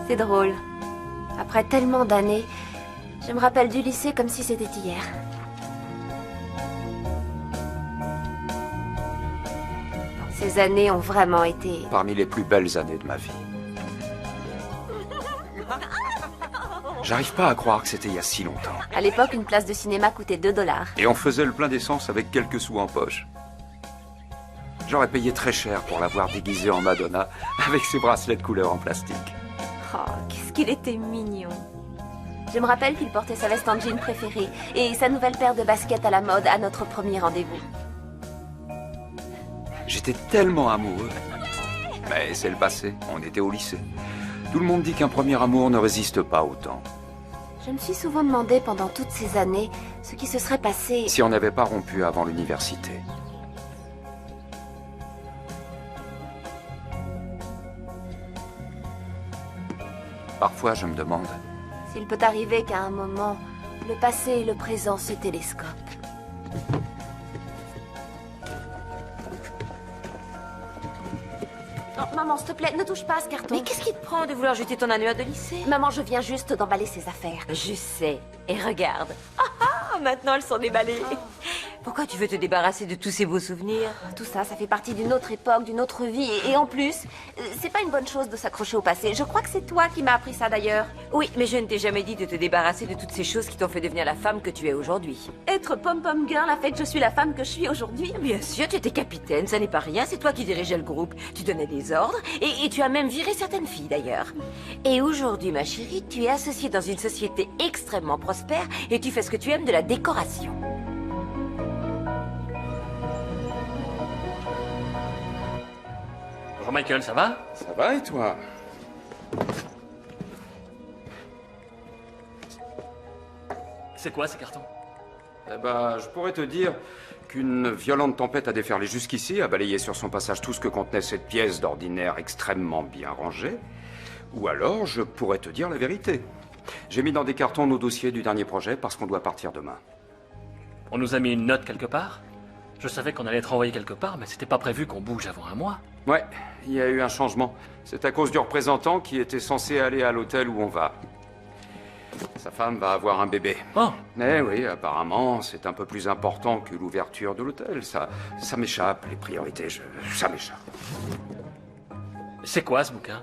C'est drôle. Après tellement d'années, je me rappelle du lycée comme si c'était hier. Ces années ont vraiment été... Parmi les plus belles années de ma vie. J'arrive pas à croire que c'était il y a si longtemps. À l'époque, une place de cinéma coûtait 2 $. Et on faisait le plein d'essence avec quelques sous en poche. J'aurais payé très cher pour l'avoir déguisé en Madonna avec ses bracelets de couleur en plastique. Oh, qu'est-ce qu'il était mignon. Je me rappelle qu'il portait sa veste en jean préférée et sa nouvelle paire de baskets à la mode à notre premier rendez-vous. J'étais tellement amoureux. Mais c'est le passé, on était au lycée. Tout le monde dit qu'un premier amour ne résiste pas au temps. Je me suis souvent demandé pendant toutes ces années ce qui se serait passé... Si on n'avait pas rompu avant l'université. Parfois, je me demande... S'il peut arriver qu'à un moment, le passé et le présent se télescopent. Oh, maman, s'il te plaît, ne touche pas à ce carton. Mais qu'est-ce qui te prend de vouloir jeter ton annuaire de lycée? Maman, je viens juste d'emballer ses affaires. Je sais. Et regarde. Maintenant elles sont déballées. Pourquoi tu veux te débarrasser de tous ces beaux souvenirs? Tout ça, ça fait partie d'une autre époque, d'une autre vie. Et en plus, c'est pas une bonne chose de s'accrocher au passé. Je crois que c'est toi qui m'as appris ça d'ailleurs. Oui, mais je ne t'ai jamais dit de te débarrasser de toutes ces choses qui t'ont fait devenir la femme que tu es aujourd'hui. Être pom-pom girl a fait que je suis la femme que je suis aujourd'hui. Bien sûr, tu étais capitaine, ça n'est pas rien. C'est toi qui dirigeais le groupe. Tu donnais des ordres et tu as même viré certaines filles d'ailleurs. Et aujourd'hui, ma chérie, tu es associée dans une société extrêmement prospère et tu fais ce que tu aimes de la décoration. Bonjour Michael, ça va? Ça va et toi? C'est quoi ces cartons? Eh ben, je pourrais te dire qu'une violente tempête a déferlé jusqu'ici, a balayé sur son passage tout ce que contenait cette pièce d'ordinaire extrêmement bien rangée. Ou alors, je pourrais te dire la vérité. J'ai mis dans des cartons nos dossiers du dernier projet parce qu'on doit partir demain. On nous a mis une note quelque part? Je savais qu'on allait être envoyé quelque part, mais c'était pas prévu qu'on bouge avant un mois. Ouais, il y a eu un changement. C'est à cause du représentant qui était censé aller à l'hôtel où on va. Sa femme va avoir un bébé. Oh! Eh oui, apparemment, c'est un peu plus important que l'ouverture de l'hôtel. Ça m'échappe, les priorités, ça m'échappe. C'est quoi ce bouquin?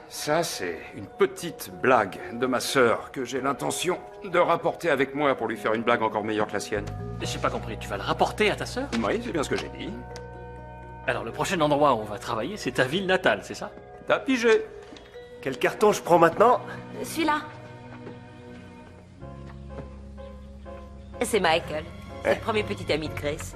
Ça, c'est une petite blague de ma sœur que j'ai l'intention de rapporter avec moi pour lui faire une blague encore meilleure que la sienne. J'ai pas compris, tu vas le rapporter à ta sœur? Oui, c'est bien ce que j'ai dit. Alors le prochain endroit où on va travailler, c'est ta ville natale, c'est ça? T'as pigé. Quel carton je prends maintenant? Celui-là. C'est Michael. C'est le premier petit ami de Grace.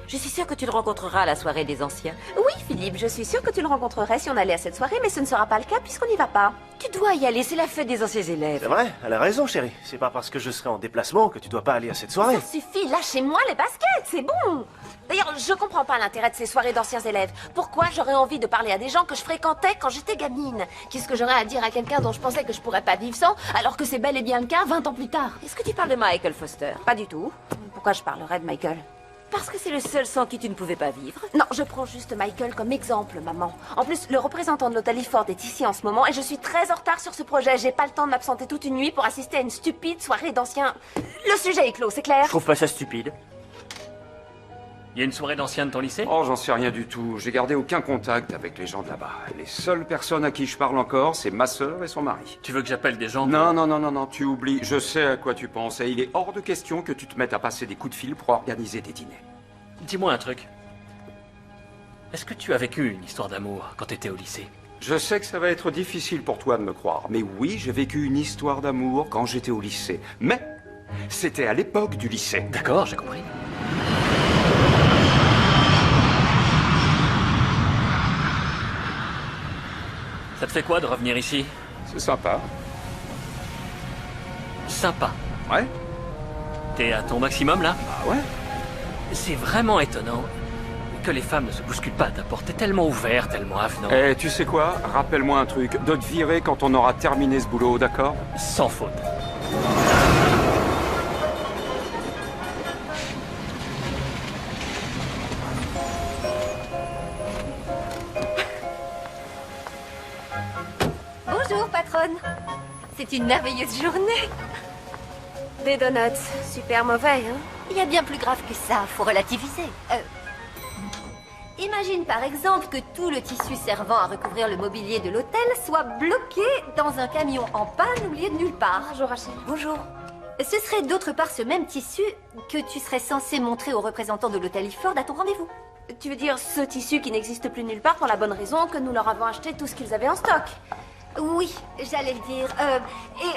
Je suis sûre que tu le rencontreras à la soirée des anciens. Oui, Philippe, je suis sûre que tu le rencontrerais si on allait à cette soirée, mais ce ne sera pas le cas puisqu'on n'y va pas. Tu dois y aller, c'est la fête des anciens élèves. C'est vrai, elle a raison, chérie. C'est pas parce que je serai en déplacement que tu dois pas aller à cette soirée. Ça suffit, lâchez-moi les baskets, c'est bon. D'ailleurs, je comprends pas l'intérêt de ces soirées d'anciens élèves. Pourquoi j'aurais envie de parler à des gens que je fréquentais quand j'étais gamine? Qu'est-ce que j'aurais à dire à quelqu'un dont je pensais que je pourrais pas vivre sans, alors que c'est bel et bien le cas 20 ans plus tard? Est-ce que tu parles de Michael Foster? Pas du tout. Pourquoi je parlerais de Michael? Parce que c'est le seul sans qui tu ne pouvais pas vivre. Non, je prends juste Michael comme exemple, maman. En plus, le représentant de l'hôtel Iford est ici en ce moment et je suis très en retard sur ce projet. J'ai pas le temps de m'absenter toute une nuit pour assister à une stupide soirée d'anciens... Le sujet est clos, c'est clair? Je trouve pas ça stupide. Il y a une soirée d'anciens de ton lycée? Oh, j'en sais rien du tout. J'ai gardé aucun contact avec les gens de là-bas. Les seules personnes à qui je parle encore, c'est ma sœur et son mari. Tu veux que j'appelle des gens? Non, tu oublies. Je sais à quoi tu penses et il est hors de question que tu te mettes à passer des coups de fil pour organiser des dîners. Dis-moi un truc. Est-ce que tu as vécu une histoire d'amour quand t'étais au lycée? Je sais que ça va être difficile pour toi de me croire, mais oui, j'ai vécu une histoire d'amour quand j'étais au lycée. Mais c'était à l'époque du lycée. D'accord, j'ai compris. Ça te fait quoi de revenir ici? C'est sympa. Sympa. Ouais? T'es à ton maximum là? Ah ouais? C'est vraiment étonnant que les femmes ne se bousculent pas à ta porte. T'es tellement ouvert, tellement avenant. Eh, tu sais quoi? Rappelle-moi un truc. De te virer quand on aura terminé ce boulot, d'accord? Sans faute. Bonjour. Bonjour, patronne. C'est une merveilleuse journée. Des donuts, super mauvais, hein. Il y a bien plus grave que ça, faut relativiser. Imagine par exemple que tout le tissu servant à recouvrir le mobilier de l'hôtel soit bloqué dans un camion en panne au milieu de nulle part. Bonjour, Rachel. Bonjour. Ce serait d'autre part ce même tissu que tu serais censé montrer aux représentants de l'hôtel Iford à ton rendez-vous. Tu veux dire ce tissu qui n'existe plus nulle part pour la bonne raison que nous leur avons acheté tout ce qu'ils avaient en stock? Oui, j'allais le dire.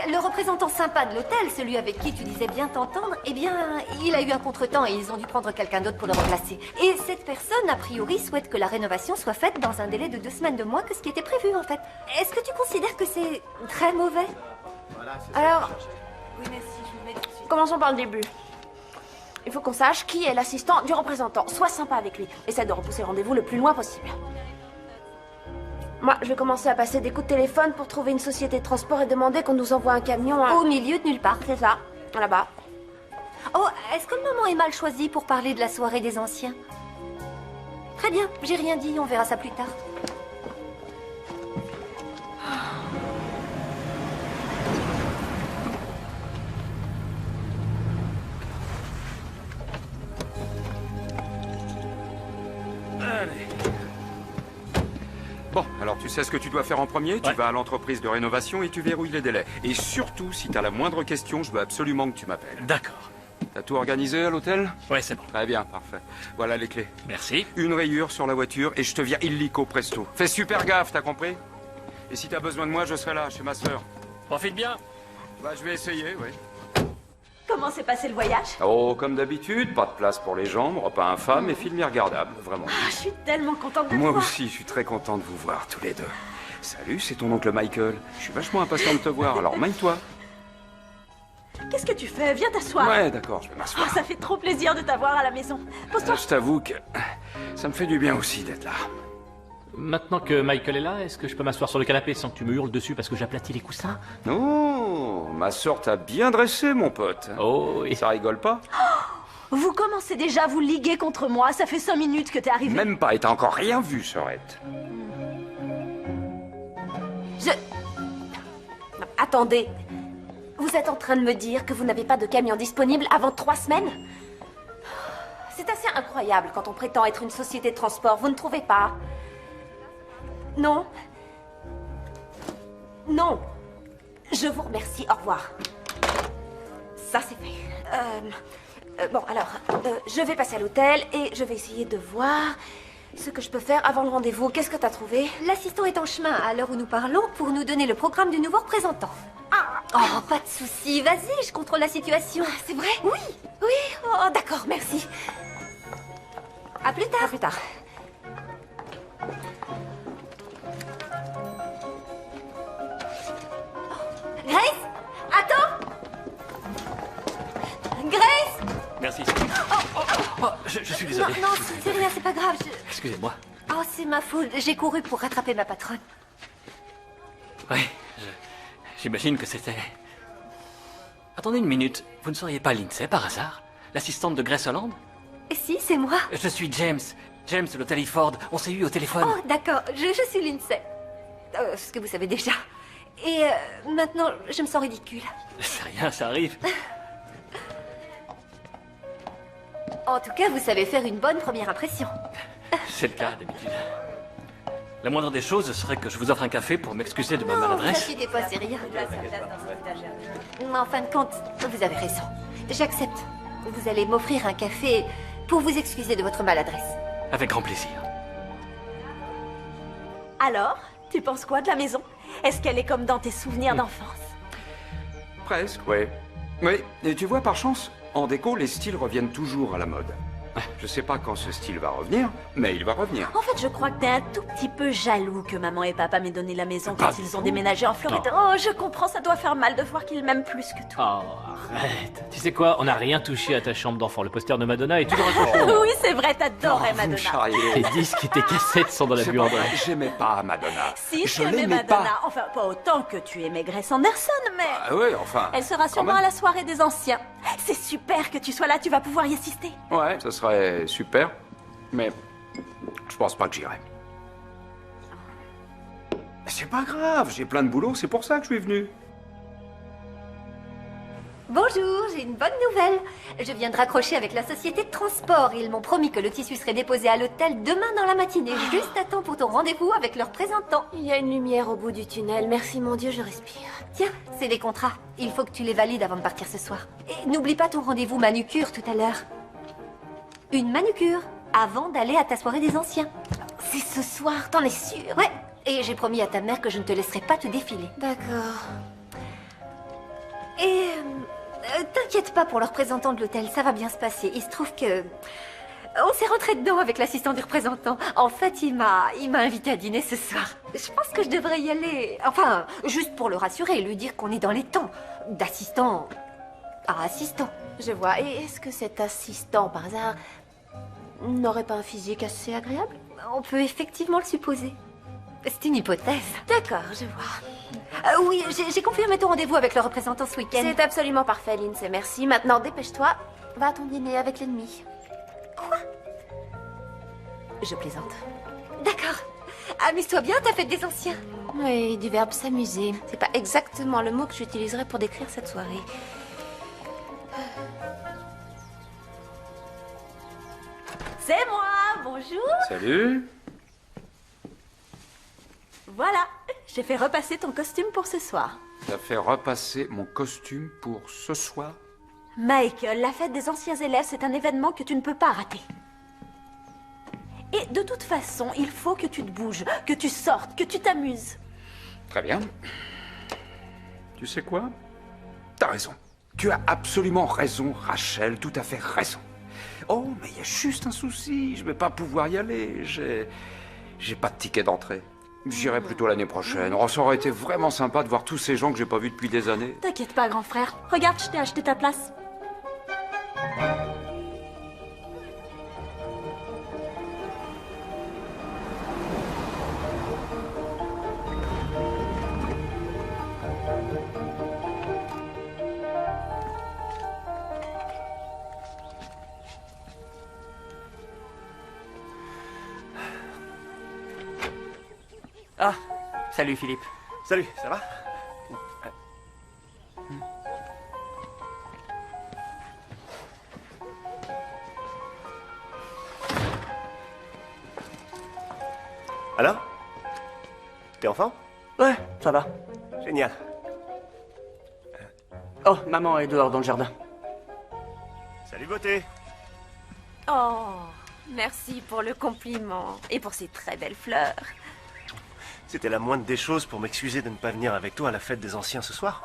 Et le représentant sympa de l'hôtel, celui avec qui tu disais bien t'entendre, eh bien, il a eu un contretemps et ils ont dû prendre quelqu'un d'autre pour le remplacer. Et cette personne, a priori, souhaite que la rénovation soit faite dans un délai de 2 semaines de moins que ce qui était prévu, en fait. Est-ce que tu considères que c'est très mauvais? Alors, Oui, merci, je vous mets tout de suite. commençons par le début. Il faut qu'on sache qui est l'assistant du représentant. Sois sympa avec lui. Essaie de repousser le rendez-vous le plus loin possible. Moi, je vais commencer à passer des coups de téléphone pour trouver une société de transport et demander qu'on nous envoie un camion à... Au milieu de nulle part. C'est ça, là-bas. Oh, est-ce que le moment est mal choisi pour parler de la soirée des anciens? Très bien, j'ai rien dit, on verra ça plus tard. Bon, alors tu sais ce que tu dois faire en premier. Tu vas à l'entreprise de rénovation et tu verrouilles les délais. Et surtout, si t'as la moindre question, je veux absolument que tu m'appelles. D'accord. T'as tout organisé à l'hôtel? Ouais, c'est bon. Très bien, parfait. Voilà les clés. Merci. Une rayure sur la voiture et je te viens illico presto. Fais super gaffe, t'as compris? Et si t'as besoin de moi, je serai là, chez ma sœur. Profite bien. Bah, je vais essayer, oui. Comment s'est passé le voyage? Oh, comme d'habitude, pas de place pour les jambes, repas infâme et film irregardable, vraiment. Ah, je suis tellement contente de te Moi voir. aussi, je suis très content de vous voir tous les deux. Salut, c'est ton oncle Michael. Je suis vachement impatient de te voir, alors maille-toi. Qu'est-ce que tu fais? Viens t'asseoir. Ouais, d'accord, je vais Oh, m'asseoir. ça fait trop plaisir de t'avoir à la maison. Pose-toi. Je t'avoue que ça me fait du bien aussi d'être là. Maintenant que Michael est là, est-ce que je peux m'asseoir sur le canapé sans que tu me hurles dessus parce que j'aplatis les coussins? Oh, ma sœur t'a bien dressé, mon pote. Oh oui. Ça rigole pas? Vous commencez déjà à vous liguer contre moi. Ça fait 5 minutes que t'es arrivé. Même pas, et t'as encore rien vu, Sorette. Attendez. Vous êtes en train de me dire que vous n'avez pas de camion disponible avant 3 semaines? C'est assez incroyable quand on prétend être une société de transport, vous ne trouvez pas? Non? Non. Je vous remercie, au revoir. Ça, c'est fait. Bon, alors, je vais passer à l'hôtel et je vais essayer de voir ce que je peux faire avant le rendez-vous. Qu'est-ce que t'as trouvé? L'assistant est en chemin à l'heure où nous parlons pour nous donner le programme du nouveau représentant. Oh, pas de souci, vas-y, je contrôle la situation. C'est vrai? Oui, Oui? Oh, d'accord, merci. à plus tard. À plus tard. Grace, attends. Grace. Merci. Oh, je suis Non, désolé. non, c'est rien, c'est pas grave. Excusez-moi. Oh, c'est ma faute. J'ai couru pour rattraper ma patronne. Oui, j'imagine que c'était... Attendez une minute. Vous ne seriez pas Lindsay par hasard? L'assistante de Grace Holland? Si, c'est moi. Je suis James. James de l'hôtel Iford. On s'est eu au téléphone. Oh, d'accord, je suis Lindsay. Ce que vous savez déjà. Et maintenant, je me sens ridicule. C'est rien, ça arrive. En tout cas, vous savez faire une bonne première impression. C'est le cas d'habitude. La moindre des choses serait que je vous offre un café pour m'excuser de ma Non, vous maladresse. inquiétez pas, c'est rien. Mais en fin de compte, vous avez raison. J'accepte. Vous allez m'offrir un café pour vous excuser de votre maladresse. Avec grand plaisir. Alors, tu penses quoi de la maison? Est-ce qu'elle est comme dans tes souvenirs d'enfance? Presque, oui. Oui, et tu vois, par chance, en déco, les styles reviennent toujours à la mode. Je sais pas quand ce style va revenir, mais il va revenir. En fait, je crois que t'es un tout petit peu jaloux que maman et papa m'aient donné la maison Pas quand du ils ont tout. déménagé en Floride. Oh, je comprends, ça doit faire mal de voir qu'ils m'aiment plus que toi. Oh, arrête. Tu sais quoi? On n'a rien touché à ta chambre d'enfant. Le poster de Madonna est toujours accroché. Oui, c'est vrai, t'adorais Vous me Madonna. charriez. Tes disques et tes cassettes sont dans la C'est pas buanderie. vrai, j'aimais pas Madonna. Si, je tu aimais l'aimais Madonna. pas. Enfin, pas autant que tu aimais Grace Anderson, mais... Ah ouais, enfin. Elle sera quand sûrement même. à la soirée des anciens. C'est super que tu sois là, tu vas pouvoir y assister. Ouais, ce serait super, mais je pense pas que j'irai. c'est pas grave, j'ai plein de boulot, c'est pour ça que je suis venu. Bonjour, j'ai une bonne nouvelle. Je viens de raccrocher avec la société de transport. Ils m'ont promis que le tissu serait déposé à l'hôtel demain dans la matinée, juste à temps pour ton rendez-vous avec leur représentant. Il y a une lumière au bout du tunnel. Merci mon Dieu, je respire. Tiens, c'est les contrats. Il faut que tu les valides avant de partir ce soir. Et n'oublie pas ton rendez-vous manucure tout à l'heure. Une manucure, avant d'aller à ta soirée des anciens. C'est ce soir, t'en es sûre? Ouais, et j'ai promis à ta mère que je ne te laisserai pas te défiler. D'accord. Et... t'inquiète pas pour le représentant de l'hôtel, ça va bien se passer. Il se trouve que... On s'est rentré dedans avec l'assistant du représentant. En fait, il m'a invité à dîner ce soir. Je pense que je devrais y aller. Enfin, juste pour le rassurer et lui dire qu'on est dans les temps. D'assistant à assistant. Je vois. Et est-ce que cet assistant, par hasard, n'aurait pas un physique assez agréable? On peut effectivement le supposer. C'est une hypothèse. D'accord, je vois. Oui, j'ai confirmé ton rendez-vous avec le représentant ce week-end. C'est absolument parfait, Lindsay, merci. Maintenant, dépêche-toi. Va à ton dîner avec l'ennemi. Quoi? Je plaisante. D'accord. Amuse-toi bien, ta fête des anciens. Oui, du verbe s'amuser. C'est pas exactement le mot que j'utiliserais pour décrire cette soirée. C'est moi, bonjour. Salut. Voilà, j'ai fait repasser ton costume pour ce soir. T'as fait repasser mon costume pour ce soir? Michael, la fête des anciens élèves, c'est un événement que tu ne peux pas rater. Et de toute façon, il faut que tu te bouges, que tu sortes, que tu t'amuses. Très bien. Tu sais quoi? T'as raison. Tu as absolument raison, Rachel, tout à fait raison. Oh, mais il y a juste un souci, je vais pas pouvoir y aller, j'ai pas de ticket d'entrée. J'irai plutôt l'année prochaine. Oh, ça aurait été vraiment sympa de voir tous ces gens que j'ai pas vus depuis des années. T'inquiète pas, grand frère. Regarde, je t'ai acheté ta place. Ah, salut Philippe. Salut, ça va? Alors? T'es en forme? Ouais, ça va. Génial. Oh, maman est dehors dans le jardin. Salut beauté. Oh, merci pour le compliment et pour ces très belles fleurs. C'était la moindre des choses pour m'excuser de ne pas venir avec toi à la fête des anciens ce soir.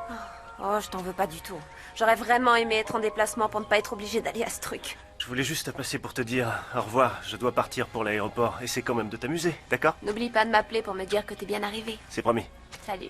Oh, je t'en veux pas du tout. J'aurais vraiment aimé être en déplacement pour ne pas être obligée d'aller à ce truc. Je voulais juste passer pour te dire au revoir. Je dois partir pour l'aéroport. Essaie quand même de t'amuser, d'accord? N'oublie pas de m'appeler pour me dire que t'es bien arrivé. C'est promis. Salut.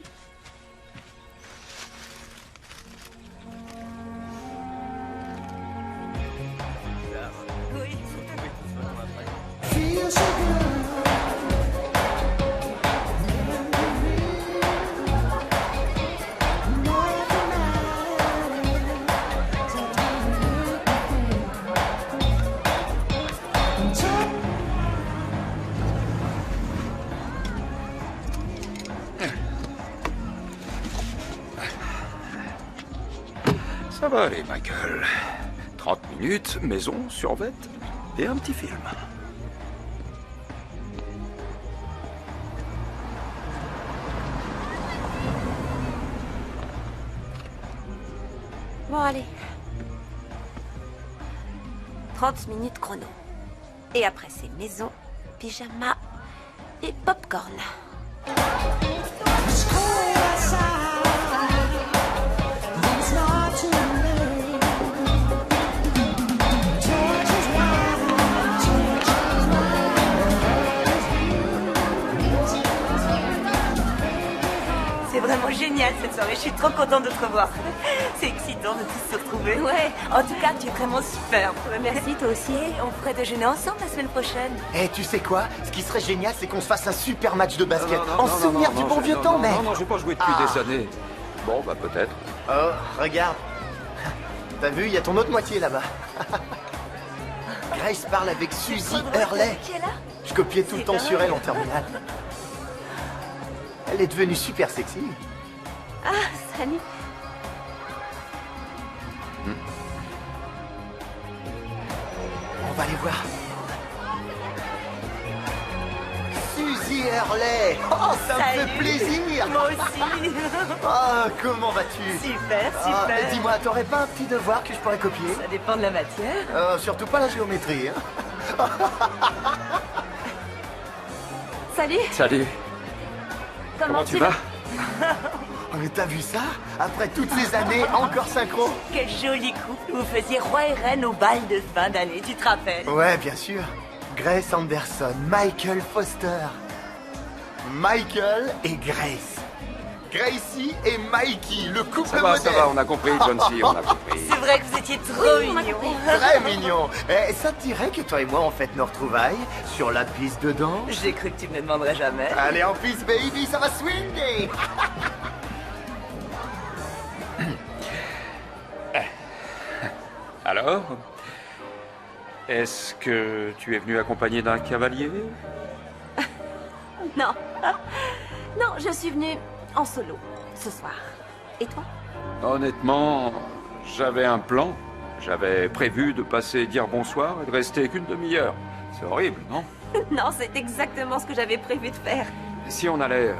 Ça va aller, Michael. 30 minutes, maison, survêt et un petit film. Bon, allez. 30 minutes chrono. Et après, c'est maison, pyjama et popcorn. C'est vraiment génial cette soirée, je suis trop contente de te revoir. C'est excitant de tous se retrouver. Ouais, en tout cas, tu es vraiment super. Merci, toi aussi. On pourrait déjeuner ensemble la semaine prochaine. Eh, tu sais quoi? Ce qui serait génial, c'est qu'on se fasse un super match de basket. En souvenir du bon vieux temps, mec. Non, j'ai pas joué depuis des années. Bon, bah peut-être. Oh, regarde. T'as vu, il y a ton autre moitié là-bas. Grace parle avec Suzy Hurley. Qui est là? Je copiais tout le temps sur elle en terminale. Elle est devenue super sexy. Ah, salut. On va aller voir. Suzy Hurley. Oh, ça me fait plaisir. Moi aussi. Oh, comment vas-tu? Super, Ah, super. dis-moi, t'aurais pas un petit devoir que je pourrais copier? Ça dépend de la matière. Surtout pas la géométrie, hein. Salut. Salut. Comment Tu vas? Oh, mais t'as vu ça? Après toutes ces années, encore synchro? Quel joli couple. Vous faisiez roi et reine au bal de fin d'année, tu te rappelles? Ouais, bien sûr. Grace Anderson, Michael Foster. Michael et Grace. Gracie et Mikey, le couple Ça modèle. va, on a compris, John C, on a compris. C'est vrai que vous étiez trop mignons. Très mignon. Eh, ça te dirait que toi et moi, on fête nos retrouvailles sur la piste de danse? J'ai cru que tu me le demanderais jamais. Allez, en piste, baby, ça va swinger. Alors? Est-ce que tu es venu accompagné d'un cavalier? Non. Non, je suis venue en solo ce soir. Et toi? Honnêtement, j'avais un plan. J'avais prévu de passer dire bonsoir et de rester qu'une demi-heure. C'est horrible, non? Non, c'est exactement ce que j'avais prévu de faire. Si on allait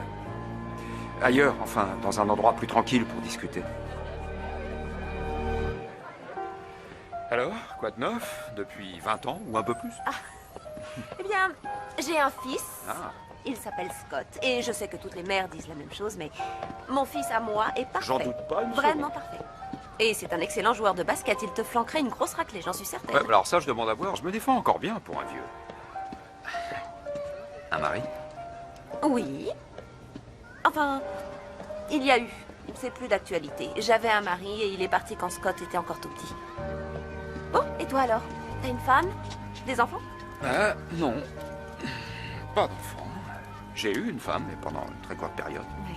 ailleurs, enfin, dans un endroit plus tranquille pour discuter. Alors, quoi de neuf? Depuis 20 ans ou un peu plus? Eh bien, j'ai un fils. Ah. Il s'appelle Scott. Et je sais que toutes les mères disent la même chose, mais mon fils à moi est parfait. J'en doute pas une Vraiment seconde. parfait. Et c'est un excellent joueur de basket. Il te flanquerait une grosse raclée, j'en suis certaine. Ouais, bah alors ça, je demande à voir. Je me défends encore bien pour un vieux. Un mari? Oui. Enfin, il y a eu. C'est plus d'actualité. J'avais un mari et il est parti quand Scott était encore tout petit. Bon, et toi alors? T'as une femme? Des enfants? Non. Pas d'enfant. J'ai eu une femme, mais pendant une très courte période. Oui.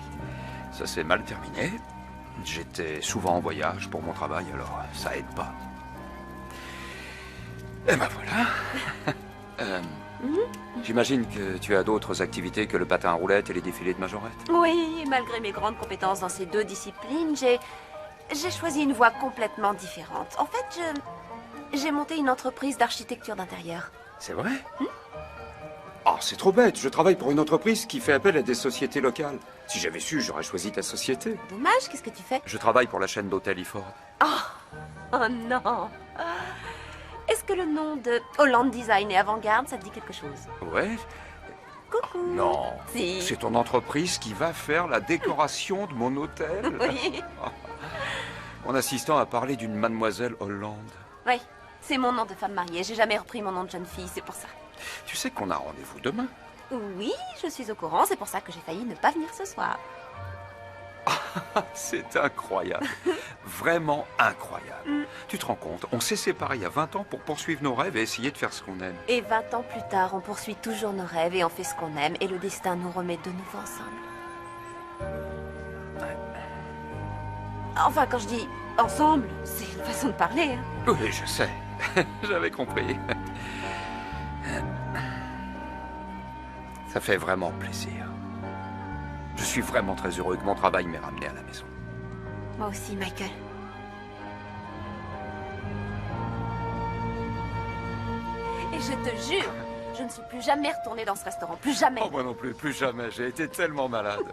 Ça s'est mal terminé. J'étais souvent en voyage pour mon travail, alors ça aide pas. Et ben voilà. J'imagine que tu as d'autres activités que le patin à roulettes et les défilés de majorette. Oui, malgré mes grandes compétences dans ces deux disciplines, j'ai choisi une voie complètement différente. En fait, j'ai monté une entreprise d'architecture d'intérieur. C'est vrai? Oh, c'est trop bête. Je travaille pour une entreprise qui fait appel à des sociétés locales. Si j'avais su, j'aurais choisi ta société. Dommage, qu'est-ce que tu fais? Je travaille pour la chaîne d'hôtels Iford. Oh non. Est-ce que le nom de Holland Design et Avant-Garde, ça te dit quelque chose? Ouais? Coucou. Non. Si. C'est ton entreprise qui va faire la décoration de mon hôtel? Oui. Mon assistant a parlé d'une mademoiselle Hollande. Oui, c'est mon nom de femme mariée. J'ai jamais repris mon nom de jeune fille, c'est pour ça. Tu sais qu'on a rendez-vous demain? Oui, je suis au courant, c'est pour ça que j'ai failli ne pas venir ce soir. C'est incroyable. Vraiment incroyable. Tu te rends compte, on s'est séparés il y a 20 ans pour poursuivre nos rêves et essayer de faire ce qu'on aime. Et 20 ans plus tard, on poursuit toujours nos rêves et on fait ce qu'on aime et le destin nous remet de nouveau ensemble. Enfin, quand je dis ensemble, c'est une façon de parler. Hein. Oui, je sais. J'avais compris. Ça fait vraiment plaisir. Je suis vraiment très heureux que mon travail m'ait ramené à la maison. Moi aussi, Michael. Et je te jure, je ne suis plus jamais retournée dans ce restaurant. Plus jamais. Oh, moi non plus, plus jamais. J'ai été tellement malade.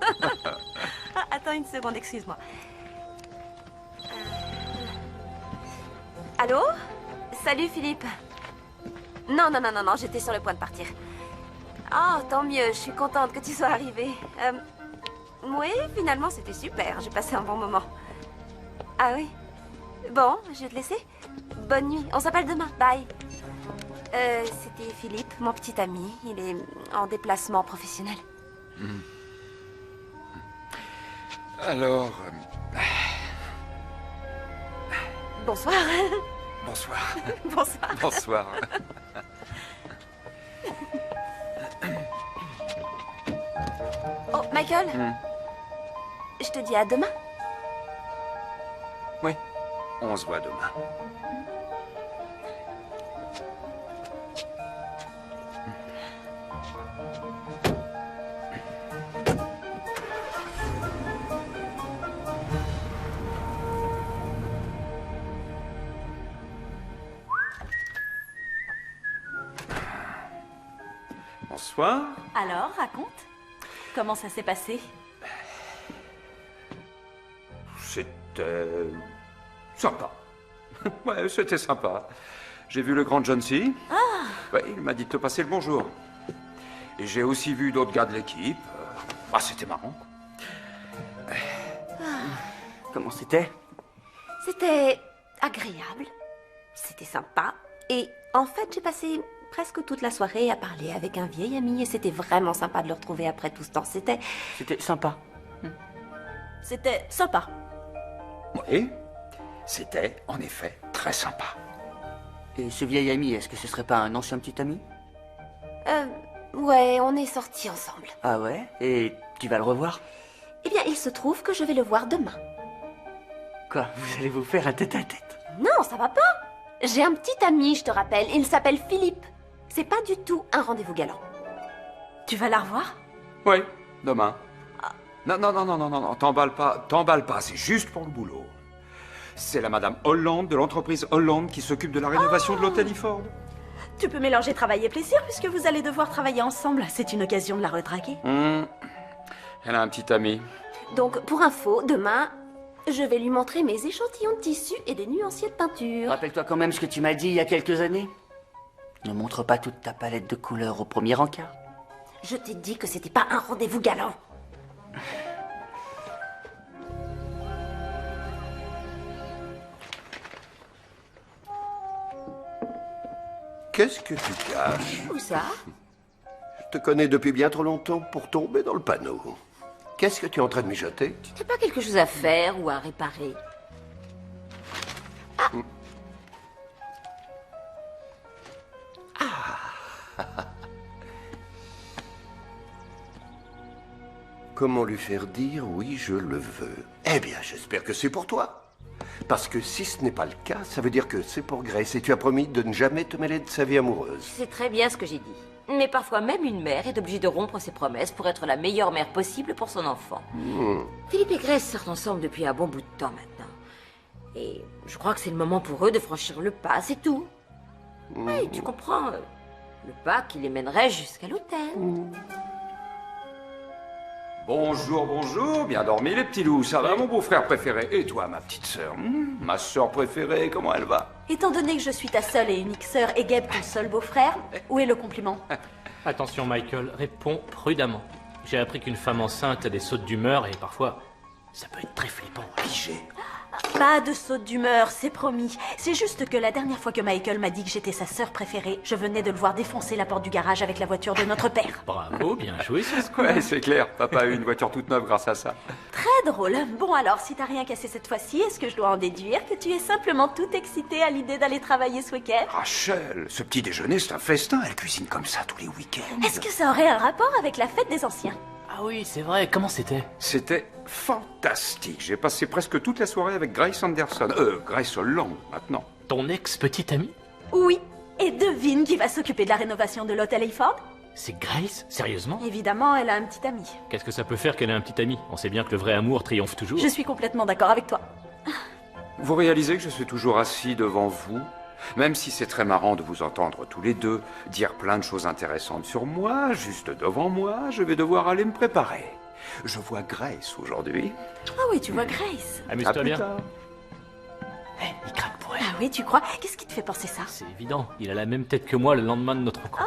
Ah, attends une seconde, excuse-moi. Allô? Salut, Philippe. Non, j'étais sur le point de partir. Oh, tant mieux, je suis contente que tu sois arrivé. Oui, finalement, c'était super. J'ai passé un bon moment. Ah oui? Bon, je vais te laisser. Bonne nuit. On s'appelle demain. Bye. C'était Philippe, mon petit ami. Il est en déplacement professionnel. Alors... Bonsoir. bonsoir. Bonsoir. Bonsoir. Oh, Michael? Je te dis à demain. Oui, on se voit demain. Bonsoir. Alors, raconte. Comment ça s'est passé? C'était... sympa. Ouais, c'était sympa. J'ai vu le grand John C. Ah! Ouais, il m'a dit de te passer le bonjour. Et j'ai aussi vu d'autres gars de l'équipe. Ah, c'était marrant. Comment c'était? C'était agréable. C'était sympa. Et en fait, j'ai passé presque toute la soirée à parler avec un vieil ami et c'était vraiment sympa de le retrouver après tout ce temps. C'était sympa. C'était sympa. Oui, c'était en effet très sympa. Et ce vieil ami, est-ce que ce serait pas un ancien petit ami? Ouais, on est sortis ensemble. Ah ouais? Et tu vas le revoir? Eh bien, il se trouve que je vais le voir demain. Quoi? Vous allez vous faire un tête-à-tête? Non, ça va pas. J'ai un petit ami, je te rappelle. Il s'appelle Philippe. C'est pas du tout un rendez-vous galant. Tu vas la revoir? Oui, demain. Non, t'emballes pas, c'est juste pour le boulot. C'est la madame Hollande de l'entreprise Hollande qui s'occupe de la rénovation de l'hôtel Iford. Tu peux mélanger travail et plaisir puisque vous allez devoir travailler ensemble. C'est une occasion de la redraguer. Elle a un petit ami. Donc, pour info, demain, je vais lui montrer mes échantillons de tissu et des nuanciers de peinture. Rappelle-toi quand même ce que tu m'as dit il y a quelques années. Ne montre pas toute ta palette de couleurs au premier encart. Je t'ai dit que c'était pas un rendez-vous galant. Qu'est-ce que tu caches? Où ça? Je te connais depuis bien trop longtemps pour tomber dans le panneau. Qu'est-ce que tu es en train de mijoter? Tu n'as pas quelque chose à faire ou à réparer? Comment lui faire dire oui, je le veux? Eh bien, j'espère que c'est pour toi. Parce que si ce n'est pas le cas, ça veut dire que c'est pour Grace et tu as promis de ne jamais te mêler de sa vie amoureuse. C'est très bien ce que j'ai dit. Mais parfois même une mère est obligée de rompre ses promesses pour être la meilleure mère possible pour son enfant. Philippe et Grace sortent ensemble depuis un bon bout de temps maintenant. Et je crois que c'est le moment pour eux de franchir le pas, c'est tout. Oui, tu comprends, le pas qui les mènerait jusqu'à l'hôtel. Bonjour, bien dormi les petits loups, ça va mon beau-frère préféré? Et toi, ma petite sœur? Ma sœur préférée, comment elle va? Étant donné que je suis ta seule et unique sœur et Gabe ton seul beau-frère, où est le compliment? Attention Michael, réponds prudemment. J'ai appris qu'une femme enceinte a des sautes d'humeur et parfois, ça peut être très flippant. Figé. Pas de saute d'humeur, c'est promis. C'est juste que la dernière fois que Michael m'a dit que j'étais sa sœur préférée, je venais de le voir défoncer la porte du garage avec la voiture de notre père. Bravo, bien joué sur ce coup. Ouais, c'est clair, papa a eu une voiture toute neuve grâce à ça. Très drôle. Bon alors, si t'as rien cassé cette fois-ci, est-ce que je dois en déduire que tu es simplement toute excitée à l'idée d'aller travailler ce week-end? Rachel, ce petit déjeuner, c'est un festin, elle cuisine comme ça tous les week-ends. Est-ce que ça aurait un rapport avec la fête des anciens? Ah oui, c'est vrai, comment c'était? C'était fantastique, j'ai passé presque toute la soirée avec Grace Anderson. Grace Hollande, maintenant. Ton ex-petite amie? Oui. Et devine qui va s'occuper de la rénovation de l'hôtel Hayford? C'est Grace? Sérieusement? Évidemment, elle a un petit ami. Qu'est-ce que ça peut faire qu'elle ait un petit ami? On sait bien que le vrai amour triomphe toujours. Je suis complètement d'accord avec toi. Vous réalisez que je suis toujours assis devant vous? Même si c'est très marrant de vous entendre tous les deux dire plein de choses intéressantes sur moi, juste devant moi, je vais devoir aller me préparer. Je vois Grace aujourd'hui. Ah oui, tu vois Grace. Amuse-toi bien. Il craque pour elle. Ah oui, tu crois? Qu'est-ce qui te fait penser ça? C'est évident, il a la même tête que moi le lendemain de notre rencontre.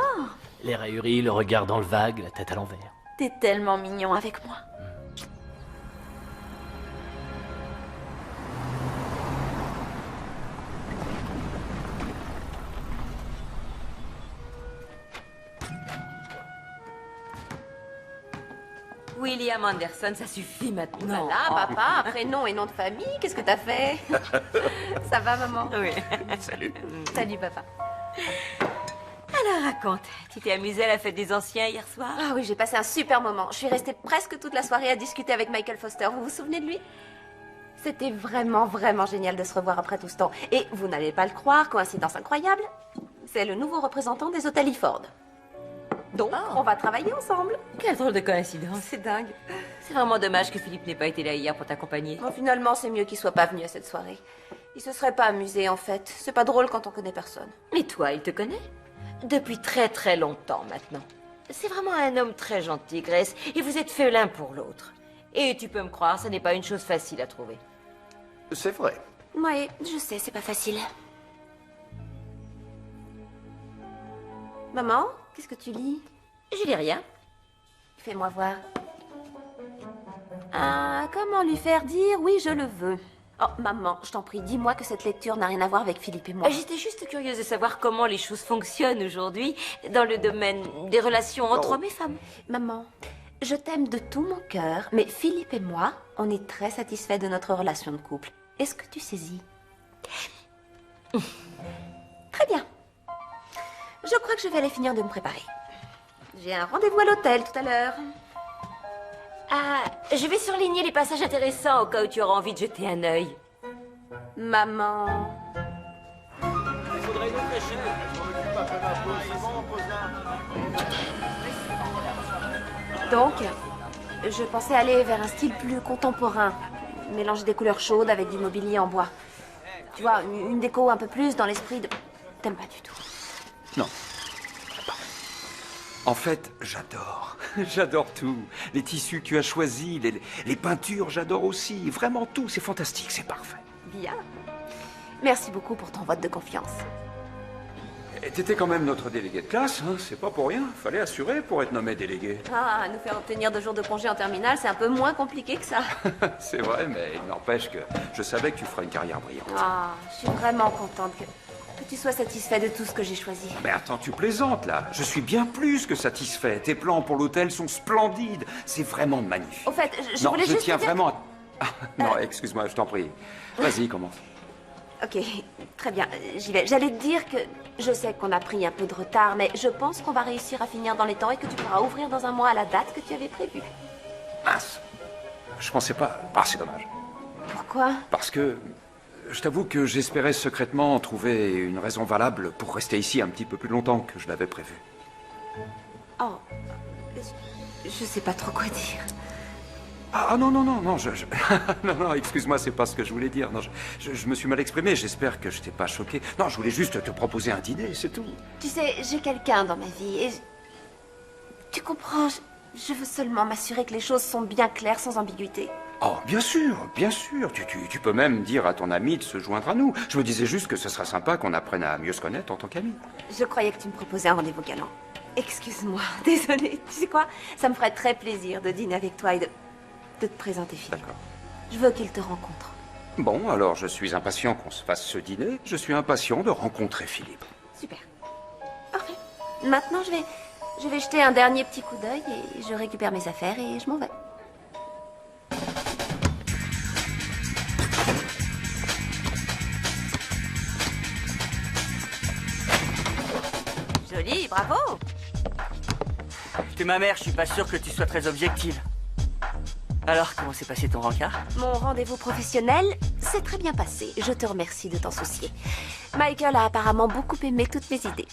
L'air ahuri, le regard dans le vague, la tête à l'envers. T'es tellement mignon avec moi. William Anderson, ça suffit maintenant. Voilà, papa, prénom et nom de famille, qu'est-ce que t'as fait? Ça va, maman? Oui. Salut. Salut, papa. Alors raconte, tu t'es amusée à la fête des anciens hier soir? Ah oui, j'ai passé un super moment. Je suis restée presque toute la soirée à discuter avec Michael Foster. Vous vous souvenez de lui? C'était vraiment, vraiment génial de se revoir après tout ce temps. Et vous n'allez pas le croire, coïncidence incroyable, c'est le nouveau représentant des hôtels Iford. Donc, on va travailler ensemble. Quelle drôle de coïncidence. C'est dingue. C'est vraiment dommage que Philippe n'ait pas été là hier pour t'accompagner. Bon, finalement, c'est mieux qu'il soit pas venu à cette soirée. Il se serait pas amusé, en fait. C'est pas drôle quand on connaît personne. Mais toi, il te connaît? Depuis très très longtemps maintenant. c'est vraiment un homme très gentil, Grace, et vous êtes faits l'un pour l'autre. Et tu peux me croire, ce n'est pas une chose facile à trouver. C'est vrai. Oui, je sais, c'est pas facile. Maman, qu'est-ce que tu lis? Je lis rien. Fais-moi voir. Ah, comment lui faire dire oui, je le veux? Oh, maman, je t'en prie, dis-moi que cette lecture n'a rien à voir avec Philippe et moi. J'étais juste curieuse de savoir comment les choses fonctionnent aujourd'hui dans le domaine des relations entre hommes et femmes. Maman, je t'aime de tout mon cœur, mais Philippe et moi, on est très satisfaits de notre relation de couple. Est-ce que tu saisis? Très bien. Je crois que je vais aller finir de me préparer. J'ai un rendez-vous à l'hôtel tout à l'heure. Ah, je vais surligner les passages intéressants au cas où tu auras envie de jeter un œil. Maman... Il faudrait une autre échelle. Donc, je pensais aller vers un style plus contemporain. Mélanger des couleurs chaudes avec du mobilier en bois. Tu vois, une déco un peu plus dans l'esprit de... T'aimes pas du tout. Non. En fait, j'adore. J'adore tout. Les tissus que tu as choisis, les peintures, j'adore aussi. Vraiment tout, c'est fantastique, c'est parfait. Bien. Merci beaucoup pour ton vote de confiance. Et t'étais quand même notre délégué de classe, hein, c'est pas pour rien. Fallait assurer pour être nommé délégué. Ah, nous faire obtenir 2 jours de congé en terminale, c'est un peu moins compliqué que ça. C'est vrai, mais il n'empêche que je savais que tu ferais une carrière brillante. Ah, je suis vraiment contente que tu sois satisfait de tout ce que j'ai choisi. Mais attends, tu plaisantes là. Je suis bien plus que satisfait. Tes plans pour l'hôtel sont splendides. C'est vraiment magnifique. Au fait, je non, voulais juste tiens te dire vraiment. Ah, non, excuse-moi, je t'en prie. Vas-y, commence. Ok, très bien, j'y vais. J'allais te dire que je sais qu'on a pris un peu de retard, mais je pense qu'on va réussir à finir dans les temps et que tu pourras ouvrir dans un mois à la date que tu avais prévue. Mince. Je pensais pas. Ah, c'est dommage. Pourquoi? Parce que je t'avoue que j'espérais secrètement trouver une raison valable pour rester ici un petit peu plus longtemps que je l'avais prévu. Oh, je sais pas trop quoi dire. Ah non, non, non, non, non, non, excuse-moi, c'est pas ce que je voulais dire. Non, je me suis mal exprimé, j'espère que je t'ai pas choqué. Non, je voulais juste te proposer un dîner, c'est tout. Tu sais, j'ai quelqu'un dans ma vie et... Tu comprends, je veux seulement m'assurer que les choses sont bien claires, sans ambiguïté. Oh, bien sûr, tu peux même dire à ton ami de se joindre à nous. Je me disais juste que ce serait sympa qu'on apprenne à mieux se connaître en tant qu'amis. Je croyais que tu me proposais un rendez-vous galant. Excuse-moi, désolée. Tu sais quoi? Ça me ferait très plaisir de dîner avec toi et de te présenter Philippe. D'accord. Je veux qu'il te rencontre. Bon, alors je suis impatient qu'on se fasse ce dîner. Je suis impatient de rencontrer Philippe. Super. Parfait. Maintenant, je vais jeter un dernier petit coup d'œil et je récupère mes affaires et je m'en vais. Joli, bravo. Tu es ma mère, je suis pas sûr que tu sois très objective. Alors, comment s'est passé ton rencard? Mon rendez-vous professionnel s'est très bien passé. Je te remercie de t'en soucier. Michael a apparemment beaucoup aimé toutes mes idées.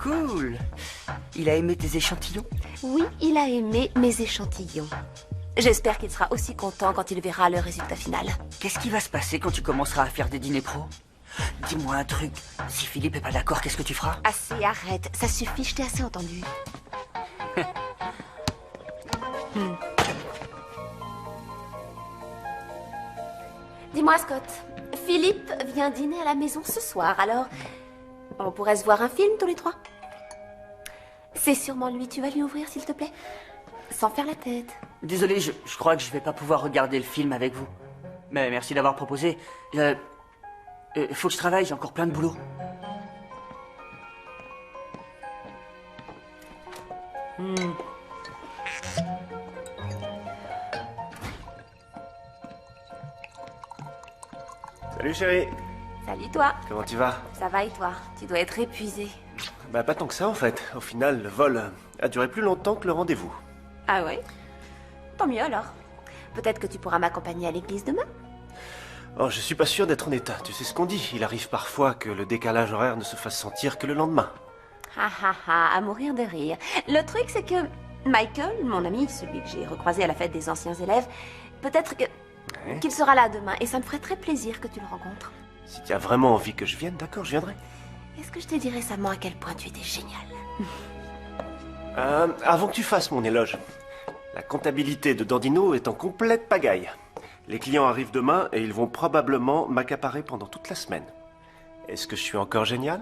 Cool. Il a aimé tes échantillons? Oui, il a aimé mes échantillons. J'espère qu'il sera aussi content quand il verra le résultat final. Qu'est-ce qui va se passer quand tu commenceras à faire des dîners pro? Dis-moi un truc. Si Philippe est pas d'accord, qu'est-ce que tu feras? Assez, arrête. Ça suffit, je t'ai assez entendu. Dis-moi, Scott, Philippe vient dîner à la maison ce soir, alors on pourrait se voir un film tous les trois. C'est sûrement lui, tu vas lui ouvrir, s'il te plaît? Sans faire la tête. Désolé, je crois que je vais pas pouvoir regarder le film avec vous. Mais merci d'avoir proposé. Faut que je travaille, j'ai encore plein de boulot. Salut chérie. Salut toi. Comment tu vas? Ça va et toi? Tu dois être épuisé. Bah pas tant que ça en fait. Au final, le vol a duré plus longtemps que le rendez-vous. Ah ouais? Tant mieux alors. Peut-être que tu pourras m'accompagner à l'église demain? Oh, je suis pas sûr d'être en état. Tu sais ce qu'on dit, il arrive parfois que le décalage horaire ne se fasse sentir que le lendemain. À mourir de rire. Le truc c'est que Michael, mon ami, celui que j'ai recroisé à la fête des anciens élèves, peut-être que... qu'il sera là demain et ça me ferait très plaisir que tu le rencontres. Si tu as vraiment envie que je vienne, d'accord, je viendrai. Est-ce que je t'ai dit récemment à quel point tu étais génial? Avant que tu fasses mon éloge, la comptabilité de Dandino est en complète pagaille. Les clients arrivent demain et ils vont probablement m'accaparer pendant toute la semaine. Est-ce que je suis encore génial?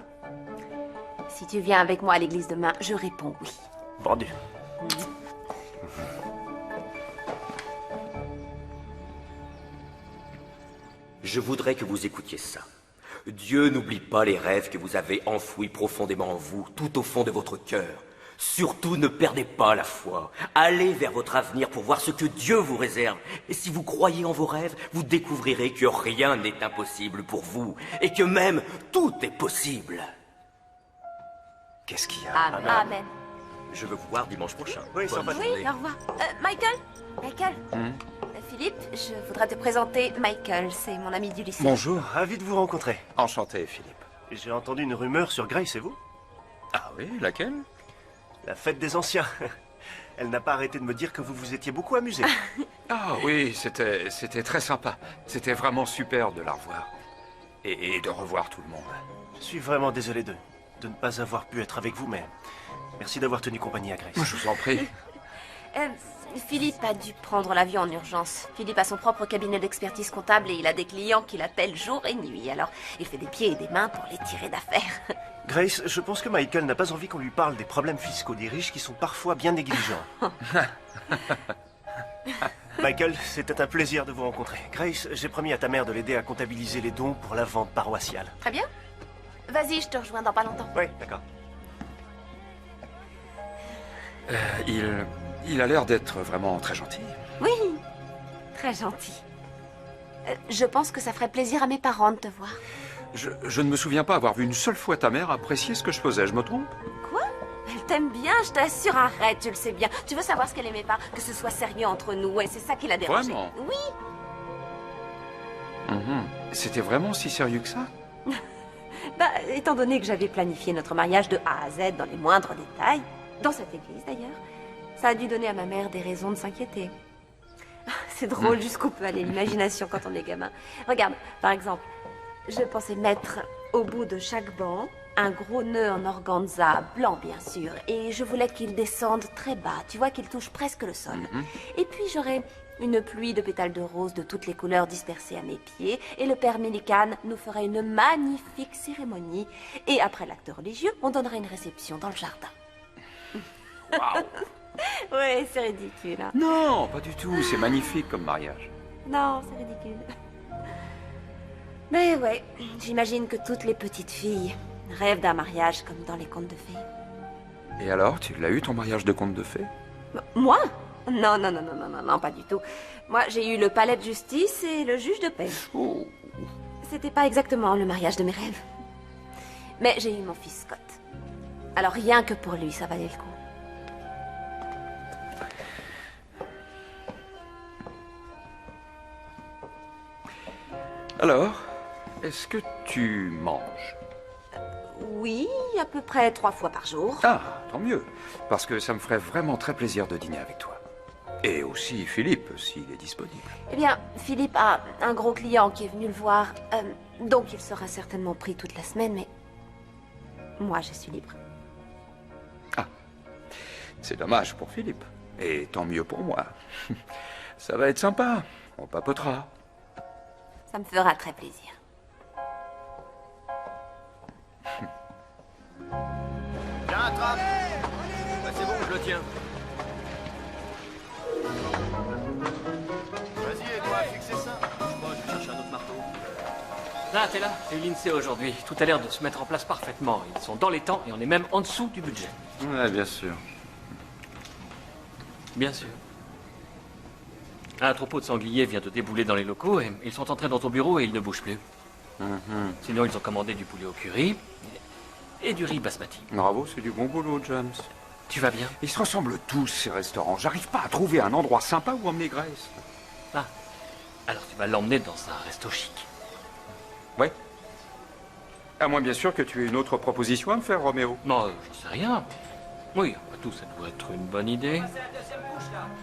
Si tu viens avec moi à l'église demain, je réponds oui. Vendu. Je voudrais que vous écoutiez ça. Dieu n'oublie pas les rêves que vous avez enfouis profondément en vous, tout au fond de votre cœur. Surtout, ne perdez pas la foi. Allez vers votre avenir pour voir ce que Dieu vous réserve. Et si vous croyez en vos rêves, vous découvrirez que rien n'est impossible pour vous. Et que même, tout est possible. Qu'est-ce qu'il y a? Amen. Je veux vous voir dimanche prochain. Oui, Bonne sympa. journée. Oui, au revoir. Michael Philippe, je voudrais te présenter Michael, c'est mon ami du lycée. Bonjour. Ravi de vous rencontrer. Enchanté, Philippe. J'ai entendu une rumeur sur Grace et vous? Ah oui, laquelle? La fête des anciens. Elle n'a pas arrêté de me dire que vous vous étiez beaucoup amusé. Ah oui, c'était très sympa. C'était vraiment super de la revoir. Et de revoir tout le monde. Je suis vraiment désolé de ne pas avoir pu être avec vous, mais merci d'avoir tenu compagnie à Grace. Je vous en prie. Philippe a dû prendre l'avion en urgence. Philippe a son propre cabinet d'expertise comptable et il a des clients qui l'appellent jour et nuit. Alors, il fait des pieds et des mains pour les tirer d'affaire. Grace, je pense que Michael n'a pas envie qu'on lui parle des problèmes fiscaux des riches qui sont parfois bien négligents. Michael, c'était un plaisir de vous rencontrer. Grace, j'ai promis à ta mère de l'aider à comptabiliser les dons pour la vente paroissiale. Très bien. Vas-y, je te rejoins dans pas longtemps. Oui, d'accord. Il a l'air d'être vraiment très gentil. Oui, très gentil. Je pense que ça ferait plaisir à mes parents de te voir. Je ne me souviens pas avoir vu une seule fois ta mère apprécier ce que je faisais, je me trompe? Quoi? Elle t'aime bien, je t'assure. Arrête, tu le sais bien. Tu veux savoir ce qu'elle aimait pas? Que ce soit sérieux entre nous, et c'est ça qui l'a dérangé. Vraiment? Oui. C'était vraiment si sérieux que ça? Bah, étant donné que j'avais planifié notre mariage de A à Z dans les moindres détails, dans cette église d'ailleurs, ça a dû donner à ma mère des raisons de s'inquiéter. C'est drôle jusqu'où peut aller l'imagination quand on est gamin. Regarde, par exemple, je pensais mettre au bout de chaque banc un gros nœud en organza, blanc bien sûr, et je voulais qu'il descende très bas, tu vois, qu'il touche presque le sol. Et puis j'aurais une pluie de pétales de rose de toutes les couleurs dispersées à mes pieds, et le père Millikan nous ferait une magnifique cérémonie, et après l'acte religieux, on donnerait une réception dans le jardin. Waouh! Ouais, c'est ridicule. Hein. Non, pas du tout. C'est magnifique comme mariage. Non, c'est ridicule. Mais ouais, j'imagine que toutes les petites filles rêvent d'un mariage comme dans les contes de fées. Et alors, tu l'as eu ton mariage de conte de fées? Moi? Non, non, non, non, non, non, non, pas du tout. Moi, j'ai eu le palais de justice et le juge de paix. Oh. C'était pas exactement le mariage de mes rêves. Mais j'ai eu mon fils Scott. Alors rien que pour lui, ça valait le coup. Alors, est-ce que tu manges? Oui, à peu près 3 fois par jour. Ah, tant mieux. Parce que ça me ferait vraiment très plaisir de dîner avec toi. Et aussi Philippe, s'il est disponible. Eh bien, Philippe a un gros client qui est venu le voir. Donc il sera certainement pris toute la semaine, mais... moi, je suis libre. Ah, c'est dommage pour Philippe. Et tant mieux pour moi. Ça va être sympa. On papotera. Ça me fera très plaisir. Tiens, attrape. Bah, c'est bon, je le tiens. Vas-y, aide-moi à fixer ça. Moi, je vais chercher un autre marteau. Là, t'es là. J'ai eu l'INSEE aujourd'hui. Tout a l'air de se mettre en place parfaitement. Ils sont dans les temps et on est même en dessous du budget. Ouais, bien sûr. Bien sûr. Un troupeau de sangliers vient de débouler dans les locaux et ils sont entrés dans ton bureau et ils ne bougent plus. Sinon, ils ont commandé du poulet au curry et du riz basmati. Bravo, c'est du bon boulot, James. Tu vas bien? Ils se ressemblent tous, ces restaurants. J'arrive pas à trouver un endroit sympa où emmener Grace. Ah, alors tu vas l'emmener dans un resto chic. Ouais. À moins, bien sûr, que tu aies une autre proposition à me faire, Roméo. Non, j'en sais rien. Oui, après tout, ça doit être une bonne idée.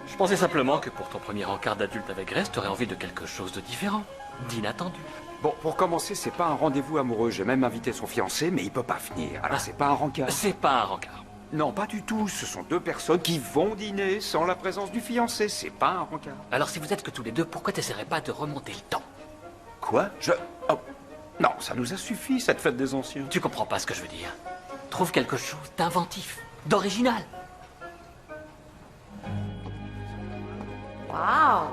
Je pensais simplement que pour ton premier encart d'adulte avec Grace, t'aurais envie de quelque chose de différent, d'inattendu. Bon, pour commencer, c'est pas un rendez-vous amoureux. J'ai même invité son fiancé, mais il peut pas venir. Alors, c'est pas un rencard. C'est pas un rencard. Non, pas du tout. Ce sont deux personnes qui vont dîner sans la présence du fiancé. C'est pas un rencard. Alors si vous êtes que tous les deux, pourquoi t'essaierais pas de remonter le temps? Quoi? Oh. Non, ça nous a suffi, cette fête des anciens. Tu comprends pas ce que je veux dire. Trouve quelque chose d'inventif, d'original. Waouh!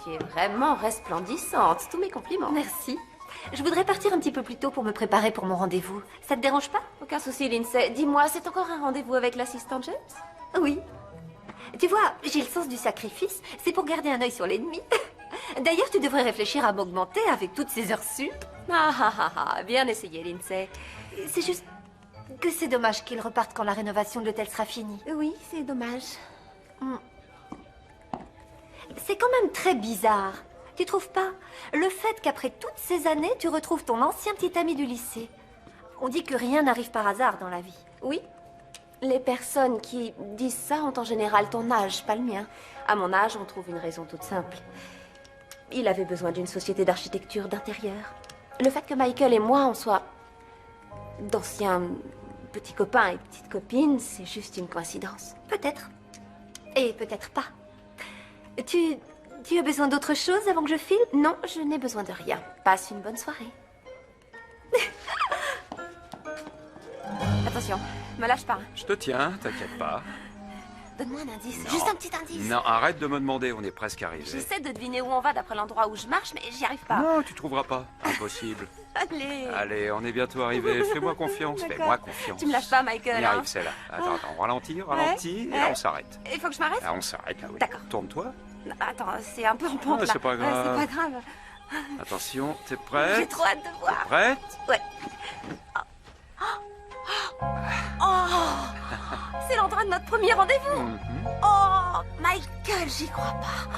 Tu es vraiment resplendissante. Tous mes compliments. Merci. Je voudrais partir un petit peu plus tôt pour me préparer pour mon rendez-vous. Ça te dérange pas? Aucun souci, Lindsay. Dis-moi, c'est encore un rendez-vous avec l'assistant James? Oui. Tu vois, j'ai le sens du sacrifice. C'est pour garder un œil sur l'ennemi. D'ailleurs, tu devrais réfléchir à m'augmenter avec toutes ces heures sup. Bien essayé, Lindsay. C'est juste que c'est dommage qu'ils repartent quand la rénovation de l'hôtel sera finie. Oui, c'est dommage. C'est quand même très bizarre. Tu trouves pas? Le fait qu'après toutes ces années, tu retrouves ton ancien petit ami du lycée. On dit que rien n'arrive par hasard dans la vie. Oui. Les personnes qui disent ça ont en général ton âge, pas le mien. À mon âge, on trouve une raison toute simple. Il avait besoin d'une société d'architecture d'intérieur. Le fait que Michael et moi, on soit d'anciens petits copains et petites copines, c'est juste une coïncidence. Peut-être. Et peut-être pas. Tu as besoin d'autre chose avant que je file? Non, je n'ai besoin de rien. Passe une bonne soirée. Attention, me lâche pas. Je te tiens, t'inquiète pas. Donne-moi un indice, Non. juste un petit indice. Non, arrête de me demander, on est presque arrivé. J'essaie de deviner où on va d'après l'endroit où je marche, mais j'y arrive pas. Non, tu trouveras pas. Impossible. Allez. Allez, on est bientôt arrivé. Fais-moi confiance, D'accord. fais-moi confiance. Tu me lâches pas, Michael. On y hein. arrive, celle-là. Attends, ralentis, et là on s'arrête. Il faut que je m'arrête? Là, on s'arrête, là, oui. D'accord. Tourne-toi. Attends, c'est un peu en pente, Ouais, là. c'est pas grave. C'est pas grave. Attention, t'es prête? J'ai trop hâte de voir. T'es prête? Ouais. Oh, c'est l'endroit de notre premier rendez-vous. Oh, Michael, j'y crois pas.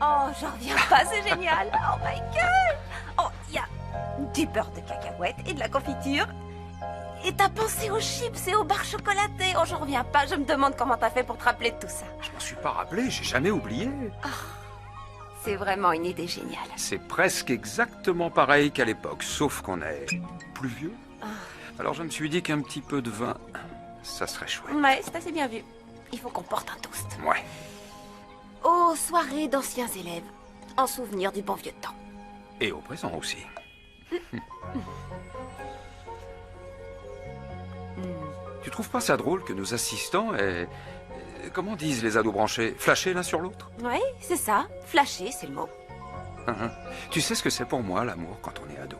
Oh, j'en reviens pas, c'est génial. Oh, Michael. Oh, il y a du beurre de cacahuète et de la confiture. Et t'as pensé aux chips et aux barres chocolatées. Oh, j'en reviens pas. Je me demande comment t'as fait pour te rappeler de tout ça. Je m'en suis pas rappelé, j'ai jamais oublié. C'est vraiment une idée géniale. C'est presque exactement pareil qu'à l'époque, sauf qu'on est plus vieux. Alors je me suis dit qu'un petit peu de vin, ça serait chouette. Ouais, c'est assez bien vu. Il faut qu'on porte un toast. Ouais. Aux soirées d'anciens élèves, en souvenir du bon vieux temps. Et au présent aussi. Tu trouves pas ça drôle que nos assistants aient... Comment disent les ados branchés? Flashés l'un sur l'autre? Oui, c'est ça. Flasher, c'est le mot. Tu sais ce que c'est pour moi, l'amour, quand on est ado?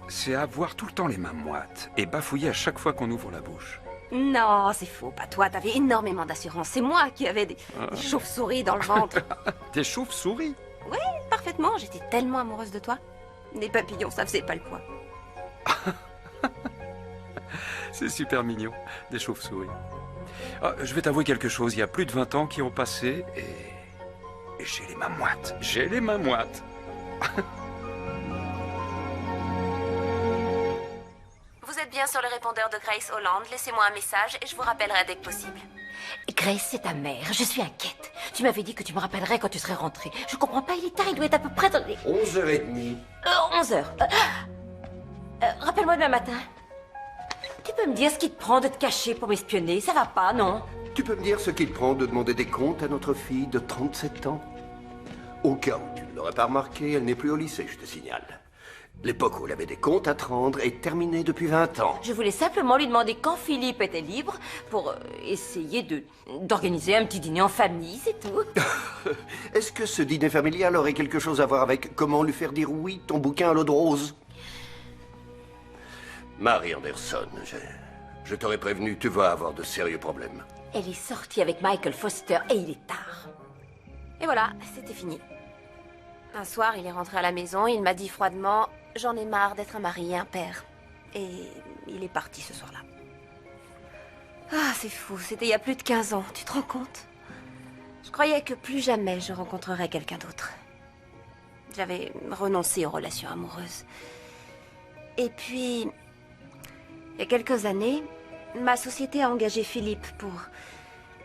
C'est avoir tout le temps les mains moites et bafouiller à chaque fois qu'on ouvre la bouche. Non, c'est faux. Pas toi, t'avais énormément d'assurance. C'est moi qui avais des chauves-souris dans le ventre. Des chauves-souris? Oui, parfaitement. J'étais tellement amoureuse de toi. Les papillons, ça faisait pas le poids. C'est super mignon, des chauves-souris. Je vais t'avouer quelque chose, il y a plus de 20 ans qui ont passé et j'ai les mains moites. J'ai les mains moites. Vous êtes bien sur le répondeur de Grace Holland. Laissez-moi un message et je vous rappellerai dès que possible. Grace, c'est ta mère. Je suis inquiète. Tu m'avais dit que tu me rappellerais quand tu serais rentrée. Je comprends pas, il est tard, il doit être à peu près dans les... 11h30. 11h. Rappelle-moi demain matin. Tu peux me dire ce qui te prend de te cacher pour m'espionner? Ça va pas, non? Tu peux me dire ce qu'il prend de demander des comptes à notre fille de 37 ans? Au cas où tu ne l'aurais pas remarqué, elle n'est plus au lycée, je te signale. L'époque où elle avait des comptes à te rendre est terminée depuis 20 ans. Je voulais simplement lui demander quand Philippe était libre pour essayer d'organiser un petit dîner en famille, c'est tout. Est-ce que ce dîner familial aurait quelque chose à voir avec comment lui faire dire oui, ton bouquin à l'eau de rose? Mary Anderson, je t'aurais prévenu, tu vas avoir de sérieux problèmes. Elle est sortie avec Michael Foster et il est tard. Et voilà, c'était fini. Un soir, il est rentré à la maison, il m'a dit froidement « J'en ai marre d'être un mari et un père. » Et il est parti ce soir-là. Ah, c'est fou, c'était il y a plus de 15 ans, tu te rends compte? Je croyais que plus jamais je rencontrerais quelqu'un d'autre. J'avais renoncé aux relations amoureuses. Et puis, il y a quelques années, ma société a engagé Philippe pour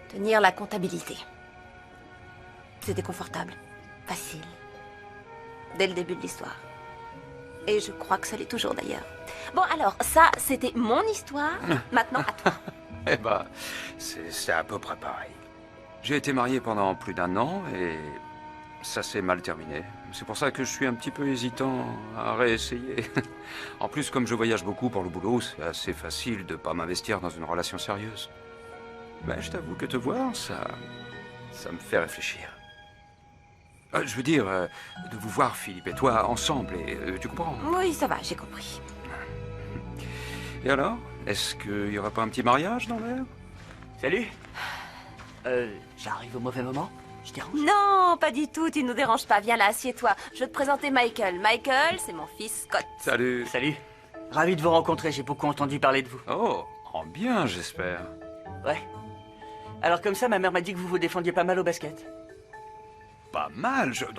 tenir la comptabilité. C'était confortable, facile. Dès le début de l'histoire. Et je crois que ça l'est toujours d'ailleurs. Bon alors, ça, c'était mon histoire. Maintenant, à toi. Eh ben, c'est à peu près pareil. J'ai été marié pendant plus d'1 an et ça s'est mal terminé. C'est pour ça que je suis un petit peu hésitant à réessayer. En plus, comme je voyage beaucoup pour le boulot, c'est assez facile de pas m'investir dans une relation sérieuse. Ben, je t'avoue que te voir, ça me fait réfléchir. Je veux dire, de vous voir, Philippe et toi, ensemble, et tu comprends? Oui, ça va, j'ai compris. Et alors? Est-ce qu'il y aura pas un petit mariage dans l'air? Salut. J'arrive au mauvais moment? Je dérange? Non, pas du tout, tu nous déranges pas. Viens là, assieds-toi. Je vais te présenter Michael. Michael, c'est mon fils Scott. Salut. Salut. Ravi de vous rencontrer, j'ai beaucoup entendu parler de vous. Oh, en bien, j'espère. Ouais. Alors comme ça, ma mère m'a dit que vous vous défendiez pas mal au basket. Pas mal, s'il te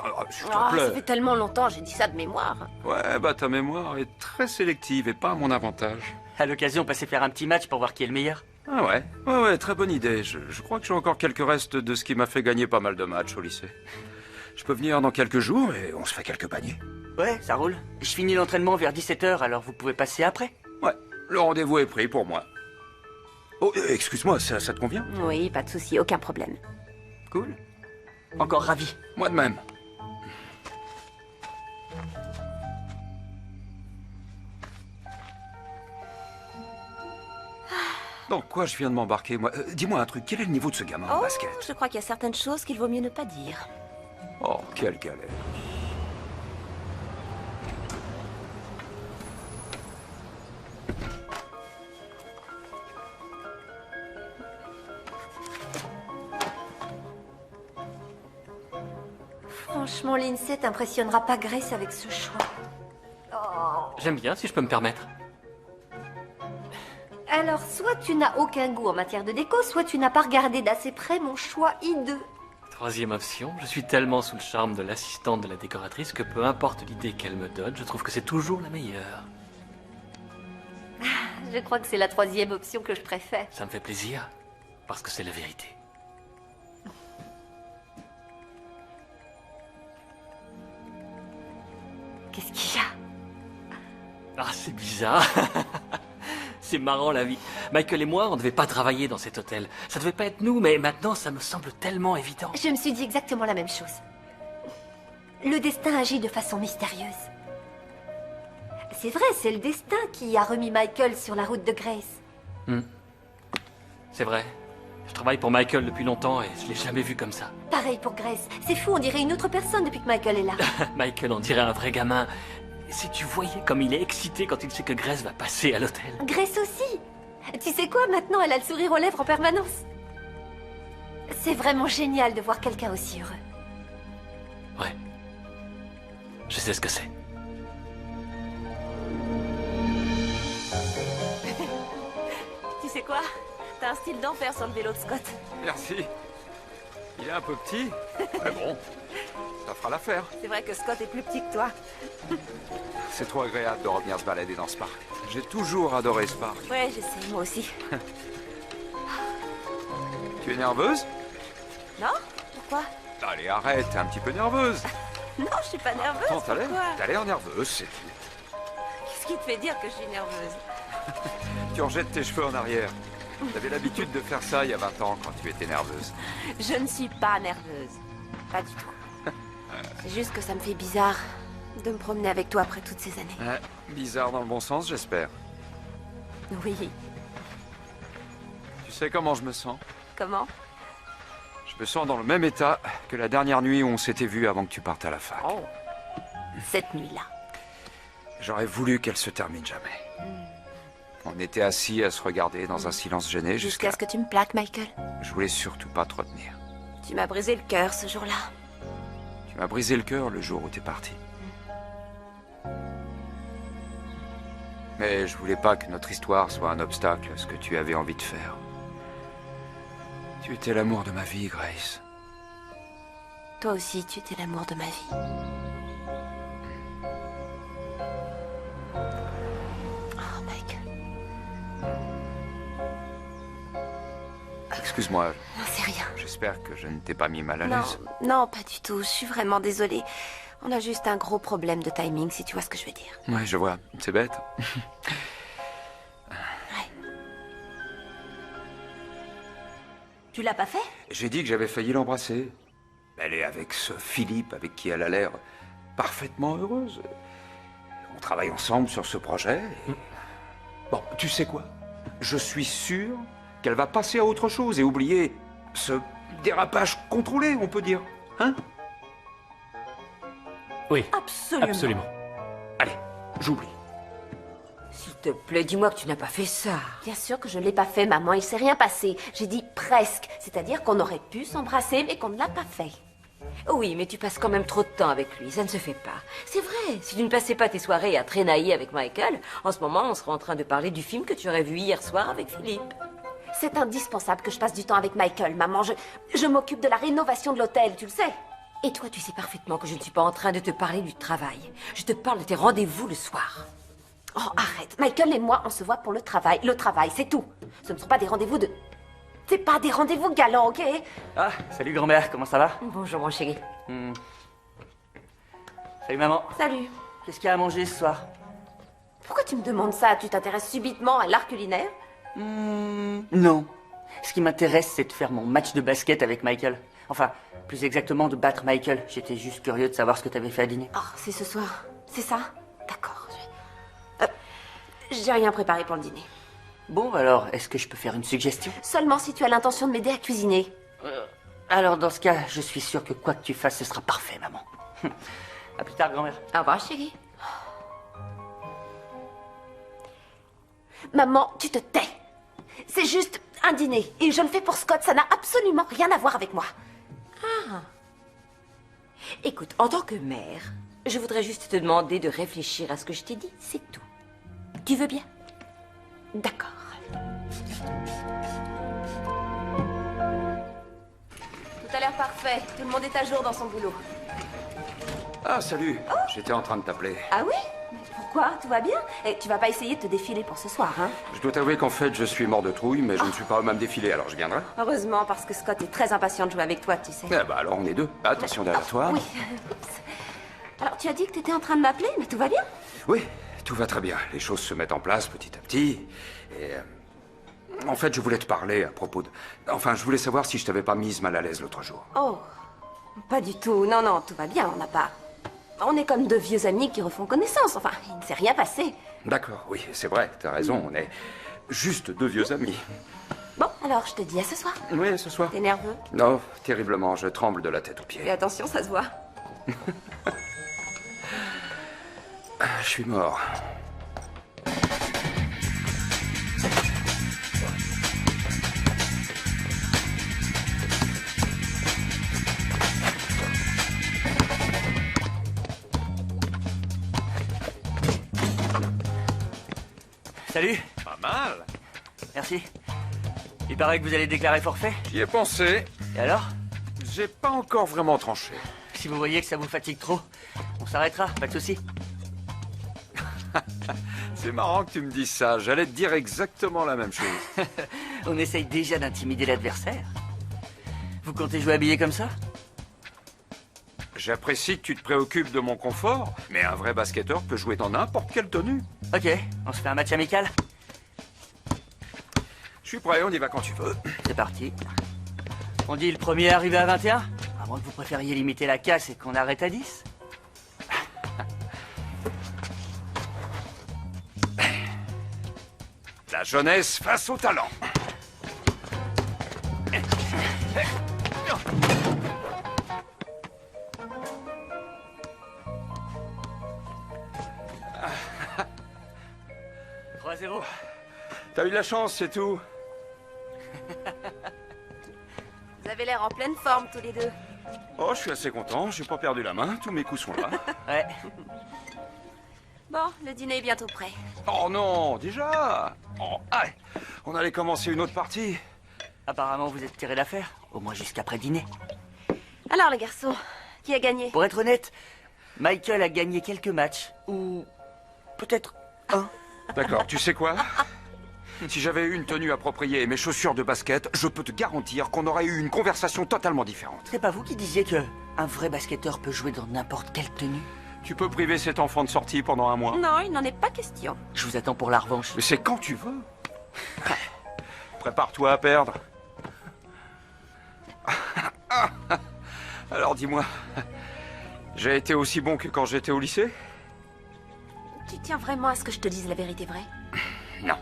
Ah, plaît. ça fait tellement longtemps, j'ai dit ça de mémoire. Ouais, bah ta mémoire est très sélective et pas à mon avantage. À l'occasion, passez faire un petit match pour voir qui est le meilleur. Ah ouais, ouais, très bonne idée. Je crois que j'ai encore quelques restes de ce qui m'a fait gagner pas mal de matchs au lycée. Je peux venir dans quelques jours et on se fait quelques paniers. Ouais, ça roule. Je finis l'entraînement vers 17h, alors vous pouvez passer après. Ouais, le rendez-vous est pris pour moi. Oh, excuse-moi, ça te convient? Oui, pas de souci, aucun problème. Cool. Encore ravi. Moi de même. Dans quoi je viens de m'embarquer, moi? Dis-moi un truc, quel est le niveau de ce gamin en Oh, basket? je crois qu'il y a certaines choses qu'il vaut mieux ne pas dire. Oh, quelle galère. Franchement, Lindsay t'impressionnera pas Grace avec ce choix. J'aime bien, si je peux me permettre. Alors, soit tu n'as aucun goût en matière de déco, soit tu n'as pas regardé d'assez près mon choix hideux. Troisième option, je suis tellement sous le charme de l'assistante de la décoratrice que peu importe l'idée qu'elle me donne, je trouve que c'est toujours la meilleure. Je crois que c'est la troisième option que je préfère. Ça me fait plaisir, parce que c'est la vérité. Qu'est-ce qu'il y a? Ah, c'est bizarre. C'est marrant la vie. Michael et moi, on ne devait pas travailler dans cet hôtel. Ça devait pas être nous, mais maintenant, ça me semble tellement évident. Je me suis dit exactement la même chose. Le destin agit de façon mystérieuse. C'est vrai, c'est le destin qui a remis Michael sur la route de Grace. C'est vrai. Je travaille pour Michael depuis longtemps et je l'ai jamais vu comme ça. Pareil pour Grace. C'est fou, on dirait une autre personne depuis que Michael est là. Michael, on dirait un vrai gamin. Si tu voyais comme il est excité quand il sait que Grace va passer à l'hôtel. Grace aussi. Tu sais quoi, maintenant elle a le sourire aux lèvres en permanence. C'est vraiment génial de voir quelqu'un aussi heureux. Ouais. Je sais ce que c'est. Tu sais quoi? T'as un style d'enfer sur le vélo de Scott. Merci. Il est un peu petit, mais bon, ça fera l'affaire. C'est vrai que Scott est plus petit que toi. C'est trop agréable de revenir se balader dans ce parc. J'ai toujours adoré ce parc. Ouais, je sais, moi aussi. Tu es nerveuse? Non? Pourquoi? Allez, arrête, t'es un petit peu nerveuse. Non, je suis pas nerveuse. Attends, Pourquoi? t'as l'air nerveuse, c'est tout. Qu'est-ce qui te fait dire que je suis nerveuse? Tu rejettes tes cheveux en arrière. T'avais l'habitude de faire ça il y a 20 ans quand tu étais nerveuse. Je ne suis pas nerveuse. Pas du tout. C'est juste que ça me fait bizarre de me promener avec toi après toutes ces années. Bizarre dans le bon sens, j'espère. Oui. Tu sais comment je me sens? Comment? Je me sens dans le même état que la dernière nuit où on s'était vus avant que tu partes à la fac. Oh. Cette nuit-là. J'aurais voulu qu'elle se termine jamais. On était assis à se regarder dans un silence gêné Jusqu'à ce que tu me plaques, Michael. Je voulais surtout pas te retenir. Tu m'as brisé le cœur ce jour-là. Tu m'as brisé le cœur le jour où t'es parti. Mais je voulais pas que notre histoire soit un obstacle à ce que tu avais envie de faire. Tu étais l'amour de ma vie, Grace. Toi aussi, tu étais l'amour de ma vie. Oh, Michael. Excuse-moi. Non, c'est rien. J'espère que je ne t'ai pas mis mal à Non, l'aise. non, pas du tout. Je suis vraiment désolée. On a juste un gros problème de timing, si tu vois ce que je veux dire. Ouais, je vois. C'est bête. Tu l'as pas fait? J'ai dit que j'avais failli l'embrasser. Elle est avec ce Philippe avec qui elle a l'air parfaitement heureuse. On travaille ensemble sur ce projet. Bon, tu sais quoi? Je suis sûr qu'elle va passer à autre chose et oublier ce dérapage contrôlé, on peut dire. Hein? Oui. Absolument. Absolument. Allez, j'oublie. S'il te plaît, dis-moi que tu n'as pas fait ça. Bien sûr que je ne l'ai pas fait, maman. Il s'est rien passé. J'ai dit presque. C'est-à-dire qu'on aurait pu s'embrasser, mais qu'on ne l'a pas fait. Oui, mais tu passes quand même trop de temps avec lui, ça ne se fait pas. C'est vrai, si tu ne passais pas tes soirées à traînailler avec Michael, en ce moment, on serait en train de parler du film que tu aurais vu hier soir avec Philippe. C'est indispensable que je passe du temps avec Michael, maman. Je m'occupe de la rénovation de l'hôtel, tu le sais. Et toi, tu sais parfaitement que je ne suis pas en train de te parler du travail. Je te parle de tes rendez-vous le soir. Oh, arrête. Michael et moi, on se voit pour le travail. Le travail, c'est tout. Ce ne sont pas des rendez-vous de... C'est pas des rendez-vous galants, ok? Ah, salut grand-mère, comment ça va? Bonjour, mon chéri. Salut maman. Salut. Qu'est-ce qu'il y a à manger ce soir? Pourquoi tu me demandes ça? Tu t'intéresses subitement à l'art culinaire? Non. Ce qui m'intéresse, c'est de faire mon match de basket avec Michael. Enfin, plus exactement de battre Michael. J'étais juste curieux de savoir ce que t'avais fait à dîner. Oh, c'est ce soir. C'est ça? D'accord. J'ai rien préparé pour le dîner. Bon, alors, est-ce que je peux faire une suggestion? Seulement si tu as l'intention de m'aider à cuisiner. Alors, dans ce cas, je suis sûr que quoi que tu fasses, ce sera parfait, maman. À plus tard, grand-mère. Au revoir, chérie. Maman, tu te tais. C'est juste un dîner. Et je le fais pour Scott. Ça n'a absolument rien à voir avec moi. Ah. Écoute, en tant que mère, je voudrais juste te demander de réfléchir à ce que je t'ai dit, c'est tout. Tu veux bien? D'accord. Tout a l'air parfait. Tout le monde est à jour dans son boulot. Ah, salut. J'étais en train de t'appeler. Ah oui? Mais pourquoi? Tout va bien? Et tu vas pas essayer de te défiler pour ce soir, hein? Je dois t'avouer qu'en fait, je suis mort de trouille, mais je ne suis pas homme à me défiler, alors je viendrai. Heureusement, parce que Scott est très impatient de jouer avec toi, tu sais. Eh bah alors on est deux. Attention derrière toi. Oui. Oups. Alors, tu as dit que tu étais en train de m'appeler, mais tout va bien? Oui, tout va très bien. Les choses se mettent en place petit à petit. Et... en fait, je voulais te parler à propos de... Enfin, je voulais savoir si je t'avais pas mise mal à l'aise l'autre jour. Oh, pas du tout. Non, non, tout va bien. On n'a pas... On est comme deux vieux amis qui refont connaissance. Enfin, il ne s'est rien passé. D'accord, oui, c'est vrai, t'as raison. On est juste deux vieux amis. Bon, alors, je te dis à ce soir. Oui, ce soir. T'es nerveux? Non, terriblement. Je tremble de la tête aux pieds. Fais attention, ça se voit. Je suis mort. Salut. Pas mal. Merci. Il paraît que vous allez déclarer forfait. J'y ai pensé. Et alors? J'ai pas encore vraiment tranché. Si vous voyez que ça vous fatigue trop, on s'arrêtera, pas de souci. C'est marrant que tu me dises ça. J'allais te dire exactement la même chose. On essaye déjà d'intimider l'adversaire. Vous comptez jouer habillé comme ça? J'apprécie que tu te préoccupes de mon confort, mais un vrai basketteur peut jouer dans n'importe quelle tenue. Ok, on se fait un match amical? Je suis prêt, on y va quand tu veux. C'est parti. On dit le premier arrivé à 21? À moins que vous préfériez limiter la casse et qu'on arrête à 10? La jeunesse face au talent. T'as eu de la chance, c'est tout. Vous avez l'air en pleine forme, tous les deux. Oh, je suis assez content, j'ai pas perdu la main, tous mes coups sont là. Ouais. Bon, le dîner est bientôt prêt. Oh non, déjà. Oh, allez, on allait commencer une autre partie. Apparemment, vous êtes tiré d'affaire. Au moins jusqu'après dîner. Alors, les garçons, qui a gagné? Pour être honnête, Michael a gagné quelques matchs. Ou peut-être un. D'accord, tu sais quoi? Si j'avais eu une tenue appropriée et mes chaussures de basket, je peux te garantir qu'on aurait eu une conversation totalement différente. C'est pas vous qui disiez que un vrai basketteur peut jouer dans n'importe quelle tenue? Tu peux priver cet enfant de sortie pendant un mois? Non, il n'en est pas question. Je vous attends pour la revanche. Mais c'est quand tu veux. Prépare-toi à perdre. Alors dis-moi, j'ai été aussi bon que quand j'étais au lycée? Tu tiens vraiment à ce que je te dise la vérité vraie? Non.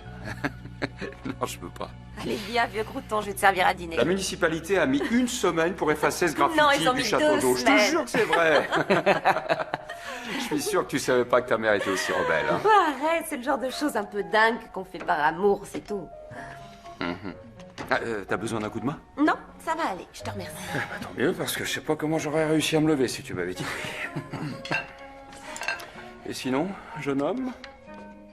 Non, je peux pas. Allez, viens, vieux crouton, je vais te servir à dîner. La municipalité a mis 1 semaine pour effacer ce graffiti Non, ils ont du mis château 2 d'eau. Je te semaines. jure que c'est vrai. Je suis sûr que tu savais pas que ta mère était aussi rebelle. Hein. Oh, arrête, c'est le genre de choses un peu dingues qu'on fait par amour, c'est tout. T'as besoin d'un coup de main? Non, ça va aller, je te remercie. Tant mieux, parce que je sais pas comment j'aurais réussi à me lever si tu m'avais dit oui. Et sinon, jeune homme,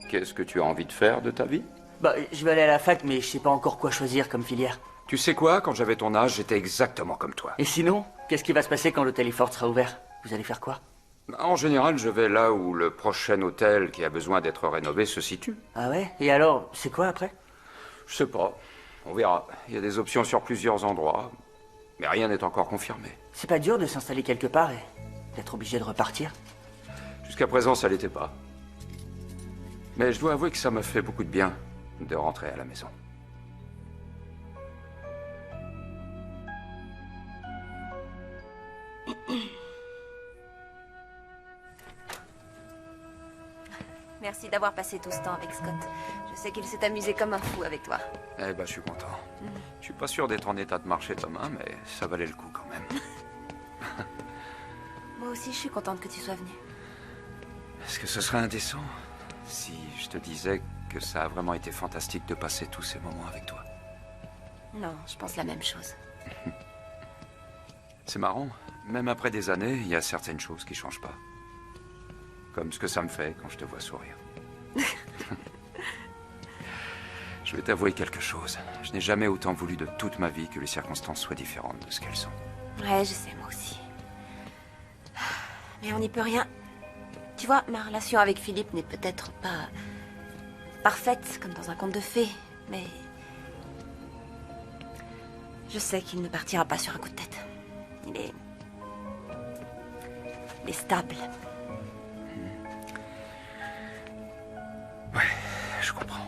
qu'est-ce que tu as envie de faire de ta vie? Bah, je vais aller à la fac, mais je sais pas encore quoi choisir comme filière. Tu sais quoi, quand j'avais ton âge, j'étais exactement comme toi. Et sinon, qu'est-ce qui va se passer quand l'hôtel Ifort sera ouvert? Vous allez faire quoi? En général, je vais là où le prochain hôtel qui a besoin d'être rénové se situe. Ah ouais? Et alors, c'est quoi après? Je sais pas. On verra. Il y a des options sur plusieurs endroits. Mais rien n'est encore confirmé. C'est pas dur de s'installer quelque part et d'être obligé de repartir? Jusqu'à présent, ça l'était pas. Mais je dois avouer que ça m'a fait beaucoup de bien de rentrer à la maison. Merci d'avoir passé tout ce temps avec Scott. Je sais qu'il s'est amusé comme un fou avec toi. Eh ben, je suis content. Je suis pas sûr d'être en état de marcher demain, mais ça valait le coup quand même. Moi aussi, je suis contente que tu sois venue. Est-ce que ce serait indécent si je te disais que ça a vraiment été fantastique de passer tous ces moments avec toi? Non, je pense la même chose. C'est marrant. Même après des années, il y a certaines choses qui changent pas. Comme ce que ça me fait quand je te vois sourire. Je vais t'avouer quelque chose. Je n'ai jamais autant voulu de toute ma vie que les circonstances soient différentes de ce qu'elles sont. Ouais, je sais, moi aussi. Mais on n'y peut rien. Tu vois, ma relation avec Philippe n'est peut-être pas parfaite, comme dans un conte de fées, mais je sais qu'il ne partira pas sur un coup de tête. Il est stable. Ouais, je comprends.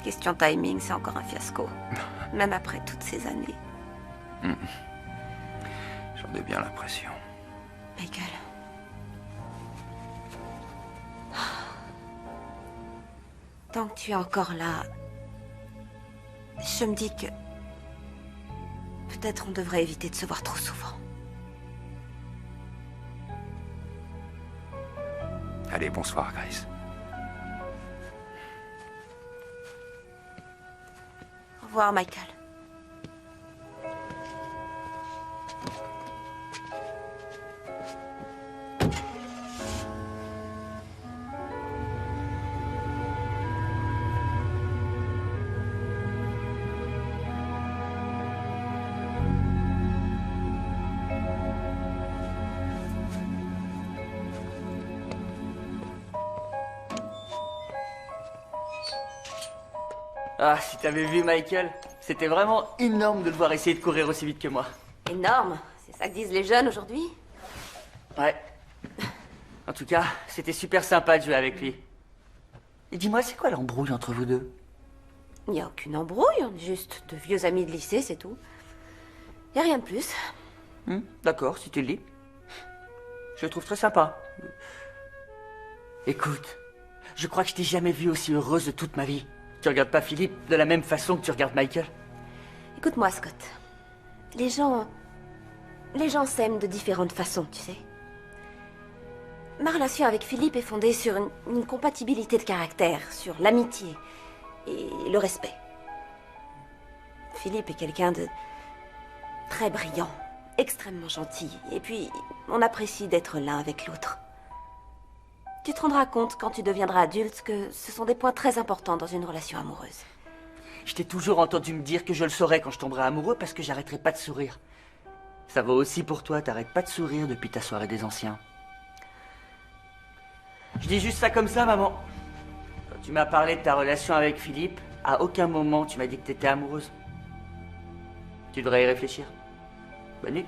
Question timing, c'est encore un fiasco. Même après toutes ces années. J'en ai bien l'impression. Michael. Tant que tu es encore là, je me dis que peut-être on devrait éviter de se voir trop souvent. Allez, bonsoir, Grace. Au revoir, Michael. Ah, si t'avais vu Michael, c'était vraiment énorme de le voir essayer de courir aussi vite que moi. Énorme, c'est ça que disent les jeunes aujourd'hui. Ouais. En tout cas, c'était super sympa de jouer avec lui. Et dis-moi, c'est quoi l'embrouille entre vous deux? Il n'y a aucune embrouille, on est juste de vieux amis de lycée, c'est tout. Il n'y a rien de plus. D'accord, si tu le dis. Je le trouve très sympa. Écoute, je crois que je t'ai jamais vue aussi heureuse de toute ma vie. Tu regardes pas Philippe de la même façon que tu regardes Michael? Écoute-moi, Scott. Les gens s'aiment de différentes façons, tu sais. Ma relation avec Philippe est fondée sur une compatibilité de caractère, sur l'amitié et le respect. Philippe est quelqu'un de très brillant, extrêmement gentil, et puis on apprécie d'être l'un avec l'autre. Tu te rendras compte quand tu deviendras adulte que ce sont des points très importants dans une relation amoureuse. Je t'ai toujours entendu me dire que je le saurais quand je tomberais amoureux parce que j'arrêterais pas de sourire. Ça vaut aussi pour toi, t'arrêtes pas de sourire depuis ta soirée des anciens. Je dis juste ça comme ça, maman. Quand tu m'as parlé de ta relation avec Philippe, à aucun moment tu m'as dit que t'étais amoureuse. Tu devrais y réfléchir. Bonne nuit.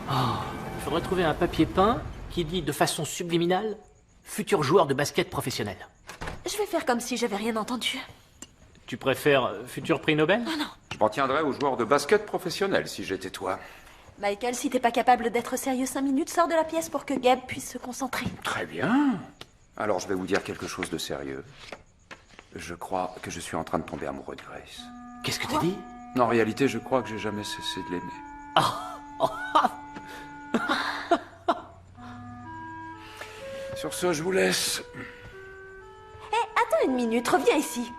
Il faudrait trouver un papier peint qui dit de façon subliminale « Futur joueur de basket professionnel Je vais faire comme si j'avais rien entendu. ». Tu préfères futur prix Nobel? Oh non. Je m'en tiendrais aux joueurs de basket professionnels si j'étais toi. Michael, si t'es pas capable d'être sérieux 5 minutes, sors de la pièce pour que Gabe puisse se concentrer. Très bien. Alors je vais vous dire quelque chose de sérieux. Je crois que je suis en train de tomber amoureux de Grace. Qu'est-ce que t'as dit? En réalité, je crois que j'ai jamais cessé de l'aimer. Sur ce, je vous laisse. Attends une minute, reviens ici.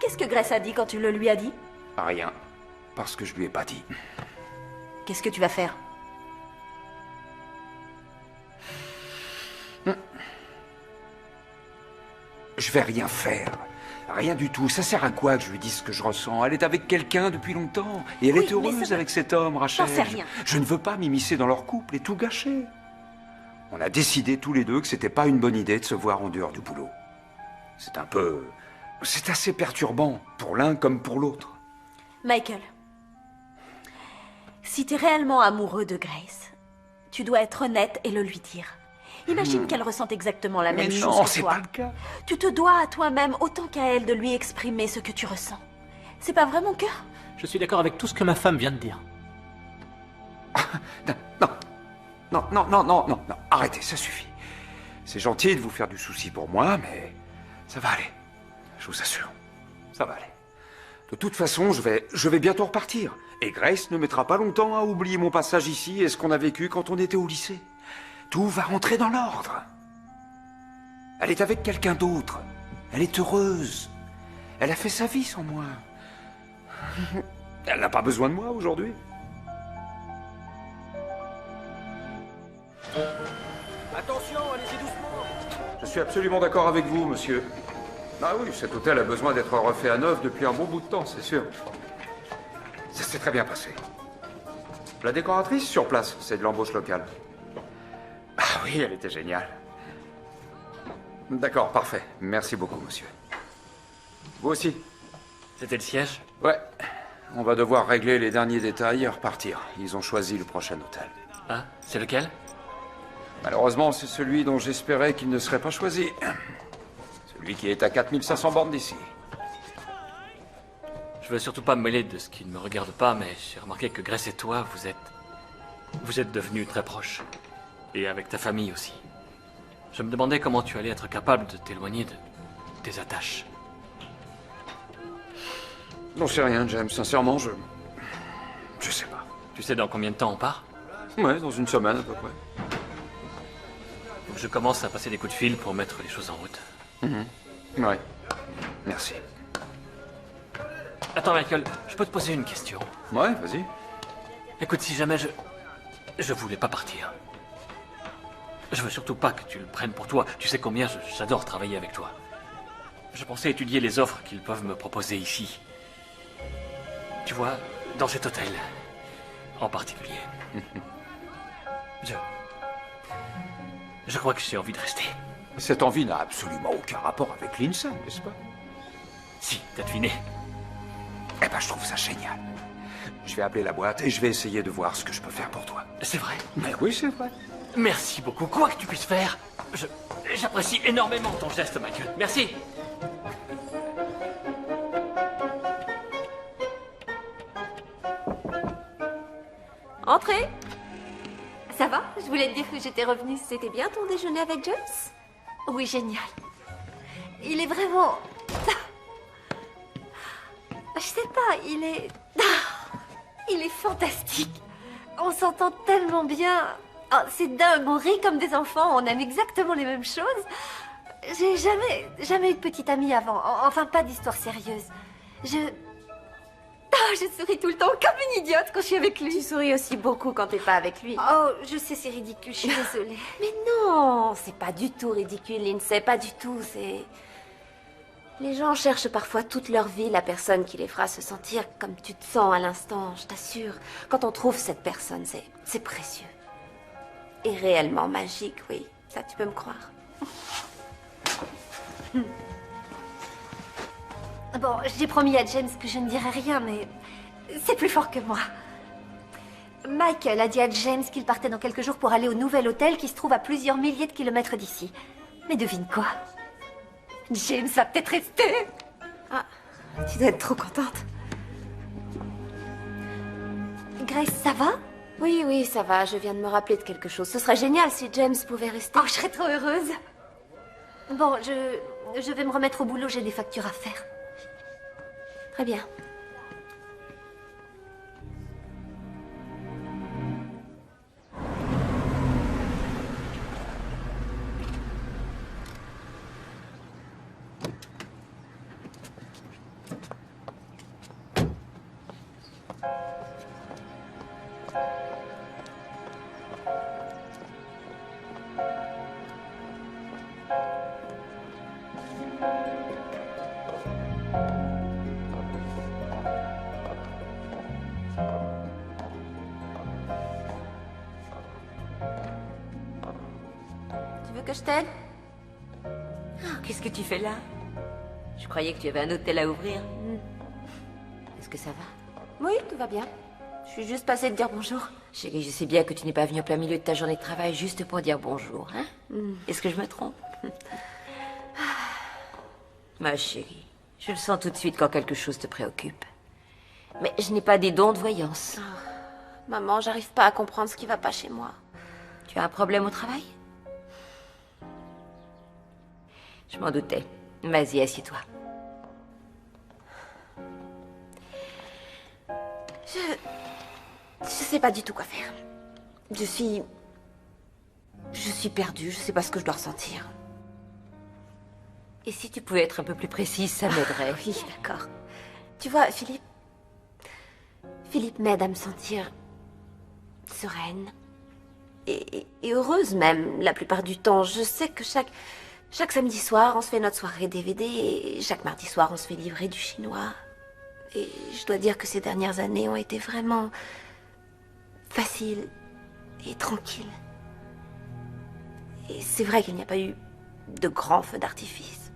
Qu'est-ce que Grace a dit quand tu le lui as dit? Rien. Parce que je lui ai pas dit. Qu'est-ce que tu vas faire? Je vais rien faire. Rien du tout. Ça sert à quoi que je lui dise ce que je ressens? Elle est avec quelqu'un depuis longtemps. Et elle est heureuse avec cet homme, Rachel. J'en sais rien. Je ne veux pas m'immiscer dans leur couple et tout gâcher. On a décidé tous les deux que c'était pas une bonne idée de se voir en dehors du boulot. C'est un peu... C'est assez perturbant, pour l'un comme pour l'autre. Michael, si t'es réellement amoureux de Grace, tu dois être honnête et le lui dire. Imagine qu'elle ressente exactement la même chose non, que c'est toi. pas le cas. Tu te dois à toi-même autant qu'à elle de lui exprimer ce que tu ressens. C'est pas vrai, mon cœur? Je suis d'accord avec tout ce que ma femme vient de dire. Non, arrêtez, ça suffit. C'est gentil de vous faire du souci pour moi, mais ça va aller. Je vous assure, ça va aller. De toute façon, je vais bientôt repartir. Et Grace ne mettra pas longtemps à oublier mon passage ici et ce qu'on a vécu quand on était au lycée. Tout va rentrer dans l'ordre. Elle est avec quelqu'un d'autre. Elle est heureuse. Elle a fait sa vie sans moi. Elle n'a pas besoin de moi aujourd'hui. Attention, allez-y doucement. Je suis absolument d'accord avec vous, monsieur. Ah oui, cet hôtel a besoin d'être refait à neuf depuis un bon bout de temps, c'est sûr. Ça s'est très bien passé. La décoratrice sur place, c'est de l'embauche locale. Ah oui, elle était géniale. D'accord, parfait. Merci beaucoup, monsieur. Vous aussi. C'était le siège? Ouais. On va devoir régler les derniers détails et repartir. Ils ont choisi le prochain hôtel. Ah, c'est lequel? Malheureusement, c'est celui dont j'espérais qu'il ne serait pas choisi. Celui qui est à 4500 bornes d'ici. Je veux surtout pas me mêler de ce qui ne me regarde pas, mais j'ai remarqué que Grace et toi, vous êtes devenus très proches. Et avec ta famille aussi. Je me demandais comment tu allais être capable de t'éloigner de tes attaches. Non, c'est rien, James. Sincèrement, je sais pas. Tu sais dans combien de temps on part? Ouais, dans une semaine à peu près. Faut que je commence à passer des coups de fil pour mettre les choses en route. Ouais. Merci. Attends, Michael, je peux te poser une question? Ouais, vas-y. Écoute, si jamais je voulais pas partir. Je veux surtout pas que tu le prennes pour toi. Tu sais combien j'adore travailler avec toi. Je pensais étudier les offres qu'ils peuvent me proposer ici. Tu vois, dans cet hôtel, en particulier. Je crois que j'ai envie de rester. Cette envie n'a absolument aucun rapport avec l'INSEE, n'est-ce pas? Si, t'as deviné. Eh ben, je trouve ça génial. Je vais appeler la boîte et je vais essayer de voir ce que je peux faire pour toi. C'est vrai? Mais oui, c'est vrai. Merci beaucoup. Quoi que tu puisses faire, j'apprécie énormément ton geste, Michael. Merci. Entrez. Ça va? Je voulais te dire que j'étais revenue. C'était bien ton déjeuner avec James? Oui, génial. Il est vraiment... Je sais pas, il est fantastique. On s'entend tellement bien. Oh, c'est dingue, on rit comme des enfants, on aime exactement les mêmes choses. J'ai jamais eu de petite amie avant. Enfin, pas d'histoire sérieuse. Je souris tout le temps comme une idiote quand je suis avec lui. Tu souris aussi beaucoup quand t'es pas avec lui. Oh, je sais, c'est ridicule, je suis désolée. Mais non, c'est pas du tout ridicule, Lindsay, pas du tout, c'est... Les gens cherchent parfois toute leur vie la personne qui les fera se sentir comme tu te sens à l'instant, je t'assure. Quand on trouve cette personne, c'est précieux. Et réellement magique, oui. Ça, tu peux me croire. Bon, j'ai promis à James que je ne dirai rien, mais c'est plus fort que moi. Michael a dit à James qu'il partait dans quelques jours pour aller au nouvel hôtel qui se trouve à plusieurs milliers de kilomètres d'ici. Mais devine quoi? James va peut-être rester. Ah, tu dois être trop contente. Grace, ça va? Oui, oui, ça va. Je viens de me rappeler de quelque chose. Ce serait génial si James pouvait rester. Oh, je serais trop heureuse. Bon, je vais me remettre au boulot, j'ai des factures à faire. Très bien. Tu veux que je t'aide? Qu'est-ce que tu fais là? Je croyais que tu avais un hôtel à ouvrir. Est-ce que ça va? Oui, tout va bien. Je suis juste passée de dire bonjour. Chérie, je sais bien que tu n'es pas venue au plein milieu de ta journée de travail juste pour dire bonjour, hein? Est-ce que je me trompe? Ma chérie, je le sens tout de suite quand quelque chose te préoccupe. Mais je n'ai pas des dons de voyance. Maman, j'arrive pas à comprendre ce qui va pas chez moi. Tu as un problème au travail? Je m'en doutais. Vas-y, assieds-toi. Je sais pas du tout quoi faire. Je suis perdue, je sais pas ce que je dois ressentir. Et si tu pouvais être un peu plus précise, ça m'aiderait. Oui, d'accord. Tu vois, Philippe m'aide à me sentir sereine et heureuse même la plupart du temps. Je sais que chaque samedi soir, on se fait notre soirée DVD et chaque mardi soir, on se fait livrer du chinois. Et je dois dire que ces dernières années ont été vraiment faciles et tranquilles. Et c'est vrai qu'il n'y a pas eu de grands feux d'artifice.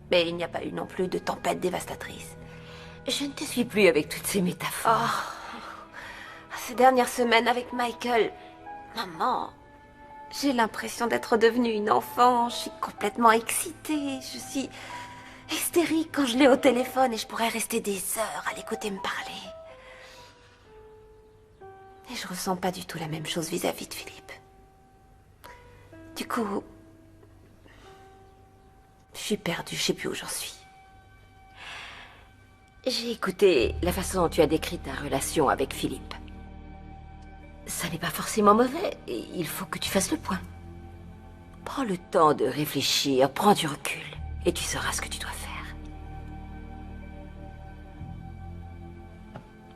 Mais il n'y a pas eu non plus de tempête dévastatrice. Je ne te suis plus avec toutes ces métaphores. Ces dernières semaines avec Michael, maman, j'ai l'impression d'être devenue une enfant. Je suis complètement excitée. Je suis hystérique quand je l'ai au téléphone et je pourrais rester des heures à l'écouter me parler. Et je ressens pas du tout la même chose vis-à-vis de Philippe. Du coup, je suis perdue, je sais plus où j'en suis. J'ai écouté la façon dont tu as décrit ta relation avec Philippe. Ça n'est pas forcément mauvais, et il faut que tu fasses le point. Prends le temps de réfléchir, prends du recul, et tu sauras ce que tu dois faire.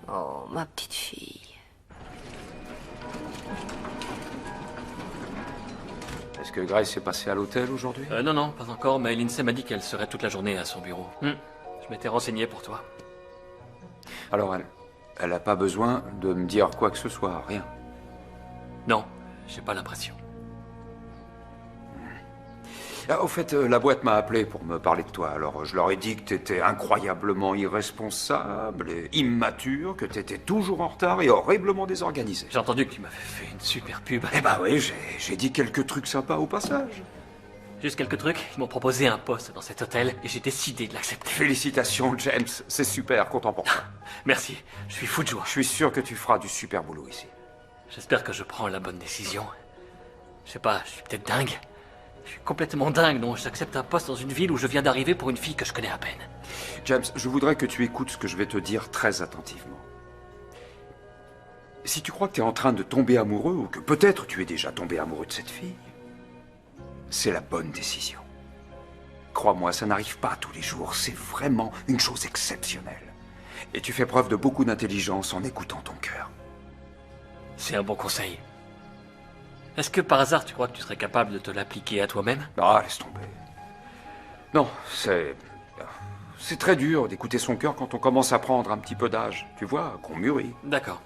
Oh, ma petite fille. Est-ce que Grace est passée à l'hôtel aujourd'hui? Non, non, pas encore, mais Lindsay m'a dit qu'elle serait toute la journée à son bureau. Je m'étais renseigné pour toi. Alors elle n'a pas besoin de me dire quoi que ce soit, rien. Non, j'ai pas l'impression. Ah, au fait, la boîte m'a appelé pour me parler de toi. Alors, je leur ai dit que t'étais incroyablement irresponsable et immature, que t'étais toujours en retard et horriblement désorganisé. J'ai entendu que tu m'avais fait une super pub. Eh ben oui, j'ai dit quelques trucs sympas au passage. Juste quelques trucs. Ils m'ont proposé un poste dans cet hôtel et j'ai décidé de l'accepter. Félicitations, James. C'est super, content pour toi. Merci, je suis fou de joie. Je suis sûr que tu feras du super boulot ici. J'espère que je prends la bonne décision. Je sais pas, je suis peut-être dingue. Je suis complètement dingue, non? J'accepte un poste dans une ville où je viens d'arriver pour une fille que je connais à peine. James, je voudrais que tu écoutes ce que je vais te dire très attentivement. Si tu crois que tu es en train de tomber amoureux, ou que peut-être tu es déjà tombé amoureux de cette fille, c'est la bonne décision. Crois-moi, ça n'arrive pas tous les jours. C'est vraiment une chose exceptionnelle. Et tu fais preuve de beaucoup d'intelligence en écoutant ton cœur. C'est un bon conseil. Est-ce que par hasard tu crois que tu serais capable de te l'appliquer à toi-même? Ah, laisse tomber. Non, c'est très dur d'écouter son cœur quand on commence à prendre un petit peu d'âge. Tu vois, qu'on mûrit. D'accord.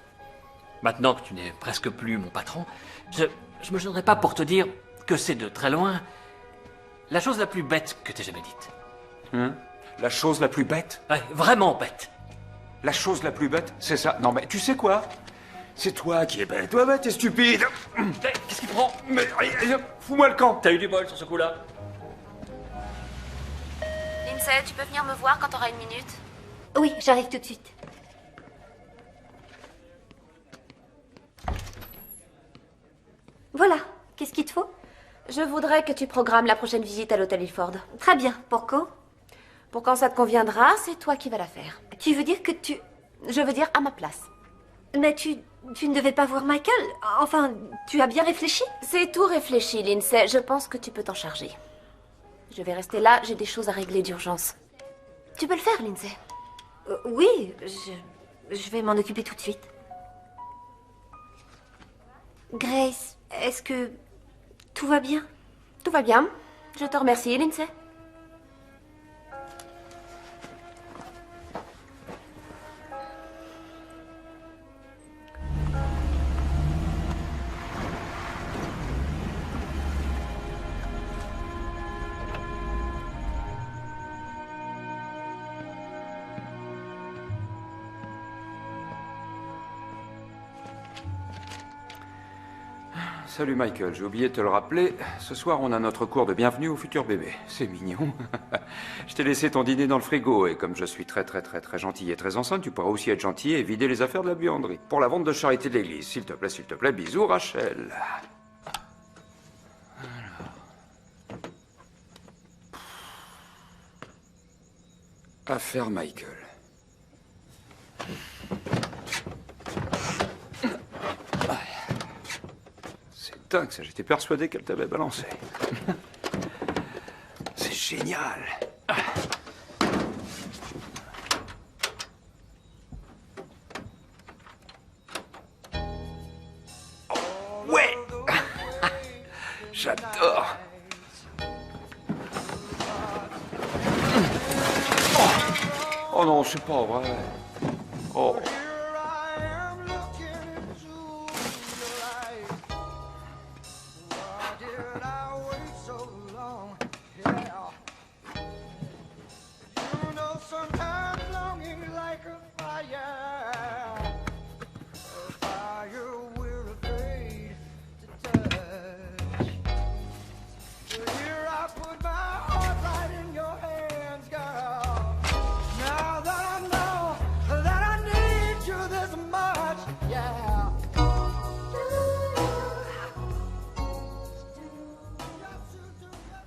Maintenant que tu n'es presque plus mon patron, je me gênerai pas pour te dire que c'est de très loin la chose la plus bête que t'aies jamais dite. Hein? La chose la plus bête? Ouais, vraiment bête. La chose la plus bête, c'est ça. Non mais tu sais quoi? C'est toi qui es bête. Ouais, t'es stupide. Qu'est-ce qu'il prend? Mais fous-moi le camp. T'as eu du bol sur ce coup-là. Lindsay, tu peux venir me voir quand t'auras une minute? Oui, j'arrive tout de suite. Voilà, qu'est-ce qu'il te faut? Je voudrais que tu programmes la prochaine visite à l'hôtel Ilford. Très bien, pour quand? Pour quand ça te conviendra, c'est toi qui vas la faire. Tu veux dire que tu... Je veux dire à ma place. Mais tu ne devais pas voir Michael? Enfin, tu as bien réfléchi? C'est tout réfléchi, Lindsay. Je pense que tu peux t'en charger. Je vais rester là, j'ai des choses à régler d'urgence. Tu peux le faire, Lindsay. Oui, je vais m'en occuper tout de suite. Grace, est-ce que tout va bien? Tout va bien. Je te remercie, Lindsay. Salut Michael, j'ai oublié de te le rappeler. Ce soir, on a notre cours de bienvenue au futur bébé. C'est mignon. Je t'ai laissé ton dîner dans le frigo et comme je suis très gentil et très enceinte, tu pourras aussi être gentil et vider les affaires de la buanderie. Pour la vente de charité de l'église. S'il te plaît, bisous Rachel. Affaire Michael. Dingue, ça, j'étais persuadé qu'elle t'avait balancé. C'est génial. Oh, ouais. J'adore. Oh non, c'est pas vrai. Oh.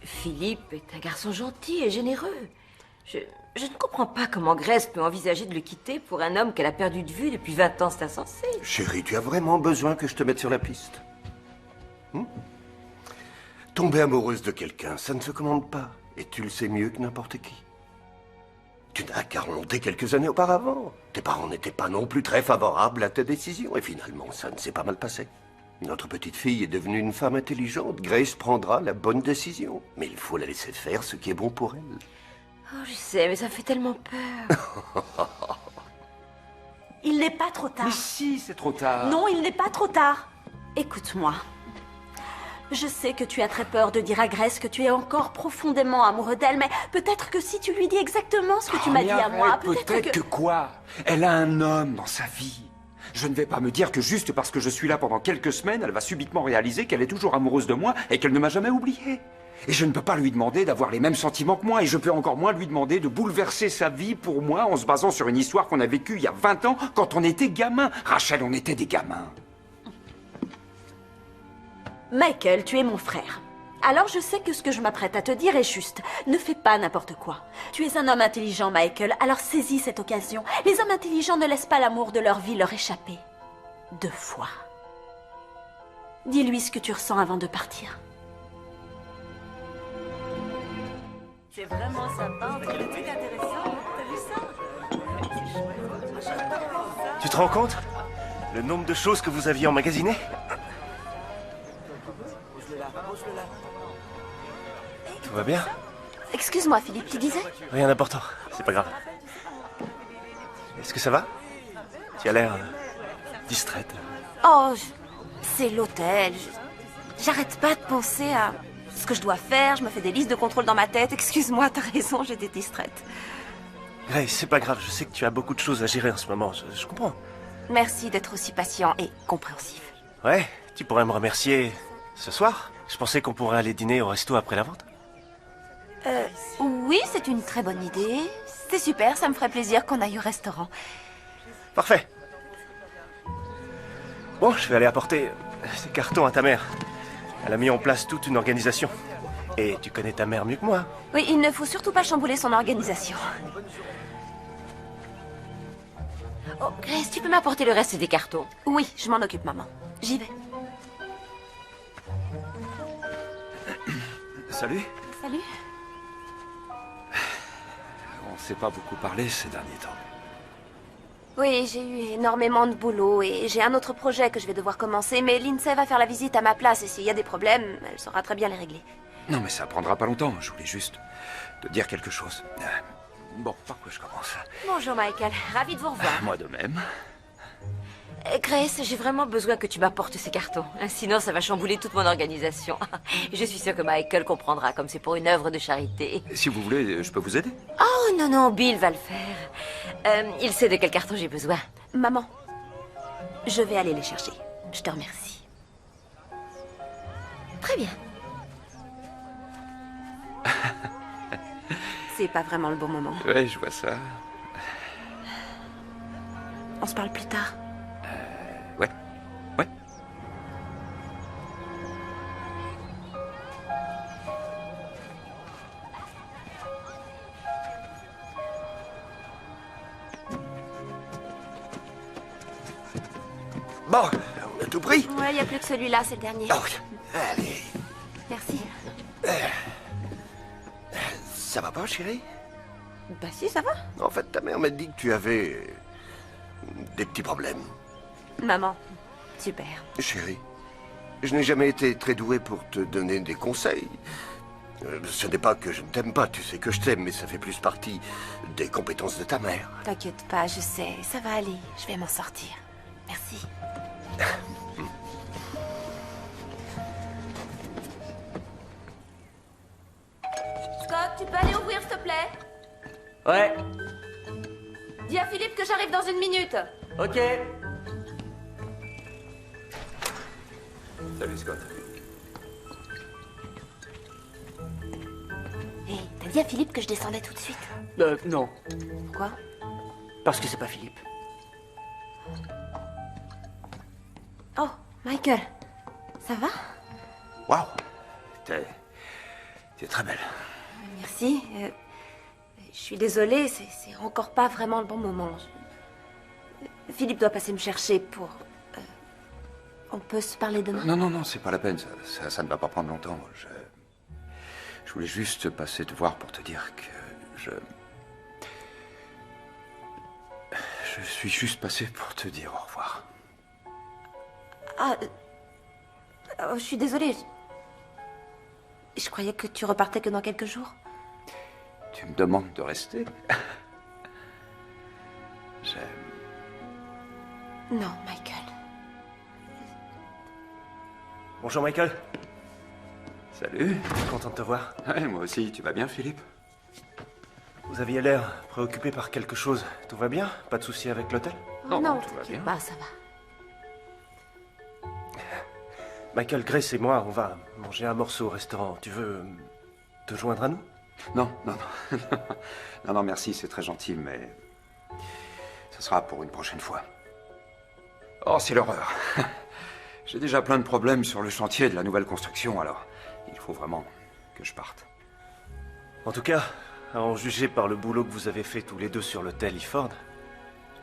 Philippe est un garçon gentil et généreux. Je ne comprends pas comment Grace peut envisager de le quitter pour un homme qu'elle a perdu de vue depuis 20 ans, c'est insensé. Chérie, tu as vraiment besoin que je te mette sur la piste? Tomber amoureuse de quelqu'un, ça ne se commande pas. Et tu le sais mieux que n'importe qui. Tu n'as qu'à remonter quelques années auparavant. Tes parents n'étaient pas non plus très favorables à tes décisions. Et finalement, ça ne s'est pas mal passé. Notre petite fille est devenue une femme intelligente. Grace prendra la bonne décision. Mais il faut la laisser faire ce qui est bon pour elle. Oh, je sais, mais ça fait tellement peur. Il n'est pas trop tard. Mais si, c'est trop tard. Non, il n'est pas trop tard. Écoute-moi. Je sais que tu as très peur de dire à Grace que tu es encore profondément amoureux d'elle, mais peut-être que si tu lui dis exactement ce que tu m'as dit à moi, peut-être que quoi? Elle a un homme dans sa vie. Je ne vais pas me dire que juste parce que je suis là pendant quelques semaines, elle va subitement réaliser qu'elle est toujours amoureuse de moi et qu'elle ne m'a jamais oublié. Et je ne peux pas lui demander d'avoir les mêmes sentiments que moi, et je peux encore moins lui demander de bouleverser sa vie pour moi en se basant sur une histoire qu'on a vécue il y a 20 ans quand on était gamins. Rachel, on était des gamins. Michael, tu es mon frère. Alors je sais que ce que je m'apprête à te dire est juste. Ne fais pas n'importe quoi. Tu es un homme intelligent, Michael, alors saisis cette occasion. Les hommes intelligents ne laissent pas l'amour de leur vie leur échapper. 2 fois. Dis-lui ce que tu ressens avant de partir. C'est vraiment sympa, on a des trucs intéressants. T'as vu ça? Tu te rends compte? Le nombre de choses que vous aviez emmagasinées? Tout va bien? Excuse-moi, Philippe, tu disais? Rien d'important, c'est pas grave. Est-ce que ça va? Tu as l'air distraite. Oh, c'est l'hôtel. J'arrête pas de penser à ce que je dois faire. Je me fais des listes de contrôle dans ma tête. Excuse-moi, t'as raison, j'étais distraite. Grace, c'est pas grave, je sais que tu as beaucoup de choses à gérer en ce moment, je comprends. Merci d'être aussi patient et compréhensif. Ouais, tu pourrais me remercier ce soir. Je pensais qu'on pourrait aller dîner au resto après la vente. Oui, c'est une très bonne idée. C'est super, ça me ferait plaisir qu'on aille au restaurant. Parfait. Bon, je vais aller apporter ces cartons à ta mère. Elle a mis en place toute une organisation. Et tu connais ta mère mieux que moi. Oui, il ne faut surtout pas chambouler son organisation. Oh, Grace, tu peux m'apporter le reste des cartons? Oui, je m'en occupe, maman. J'y vais. Salut. Salut. On ne s'est pas beaucoup parlé ces derniers temps. Oui, j'ai eu énormément de boulot et j'ai un autre projet que je vais devoir commencer, mais Lindsay va faire la visite à ma place et s'il y a des problèmes, elle saura très bien les régler. Non, mais ça prendra pas longtemps. Je voulais juste te dire quelque chose. Bon, par quoi je commence? Bonjour, Michael. Ravi de vous revoir. Moi de même. Grace, j'ai vraiment besoin que tu m'apportes ces cartons. Sinon, ça va chambouler toute mon organisation. Je suis sûre que Michael comprendra, comme c'est pour une œuvre de charité. Si vous voulez, je peux vous aider? Oh, non, non, Bill va le faire. Il sait de quel carton j'ai besoin. Maman, je vais aller les chercher. Je te remercie. Très bien. C'est pas vraiment le bon moment. Ouais, je vois ça. On se parle plus tard. Ouais. Ouais. Bon, on a tout pris. Ouais, il n'y a plus que celui-là, c'est le dernier. Oh, allez. Merci. Ça va pas, chérie? Bah si, ça va. En fait, ta mère m'a dit que tu avais des petits problèmes. Maman, super. Chérie, je n'ai jamais été très doué pour te donner des conseils. Ce n'est pas que je ne t'aime pas, tu sais que je t'aime, mais ça fait plus partie des compétences de ta mère. T'inquiète pas, je sais, ça va aller. Je vais m'en sortir. Merci. Scott, tu peux aller ouvrir, s'il te plaît? Ouais, Dis à Philippe que j'arrive dans une minute. ok. Salut, Scott. Hé, t'as dit à Philippe que je descendais tout de suite? Non, Pourquoi? parce que c'est pas Philippe. Oh, Michael. Ça va? Waouh. T'es très belle. Merci. Je suis désolée, c'est encore pas vraiment le bon moment. Philippe doit passer me chercher pour... On peut se parler demain? Non, non, non, c'est pas la peine. Ça ne va pas prendre longtemps. Je voulais juste passer te voir pour te dire que je suis juste passé pour te dire au revoir. Ah... je suis désolée. Je croyais que tu repartais que dans quelques jours. Tu me demandes de rester? Non, Michael. Bonjour, Michael. Salut. Content de te voir. Ouais, moi aussi. Tu vas bien, Philippe? Vous aviez l'air préoccupé par quelque chose. Tout va bien? Pas de soucis avec l'hôtel? Oh, non, tout va bien. bah ça va. Michael, Grace et moi, on va manger un morceau au restaurant. Tu veux te joindre à nous? Non, non, non. Non, non, merci, c'est très gentil, mais... Ce sera pour une prochaine fois. Oh, c'est l'horreur. J'ai déjà plein de problèmes sur le chantier de la nouvelle construction, alors il faut vraiment que je parte. En tout cas, à en juger par le boulot que vous avez fait tous les deux sur l'hôtel Iford,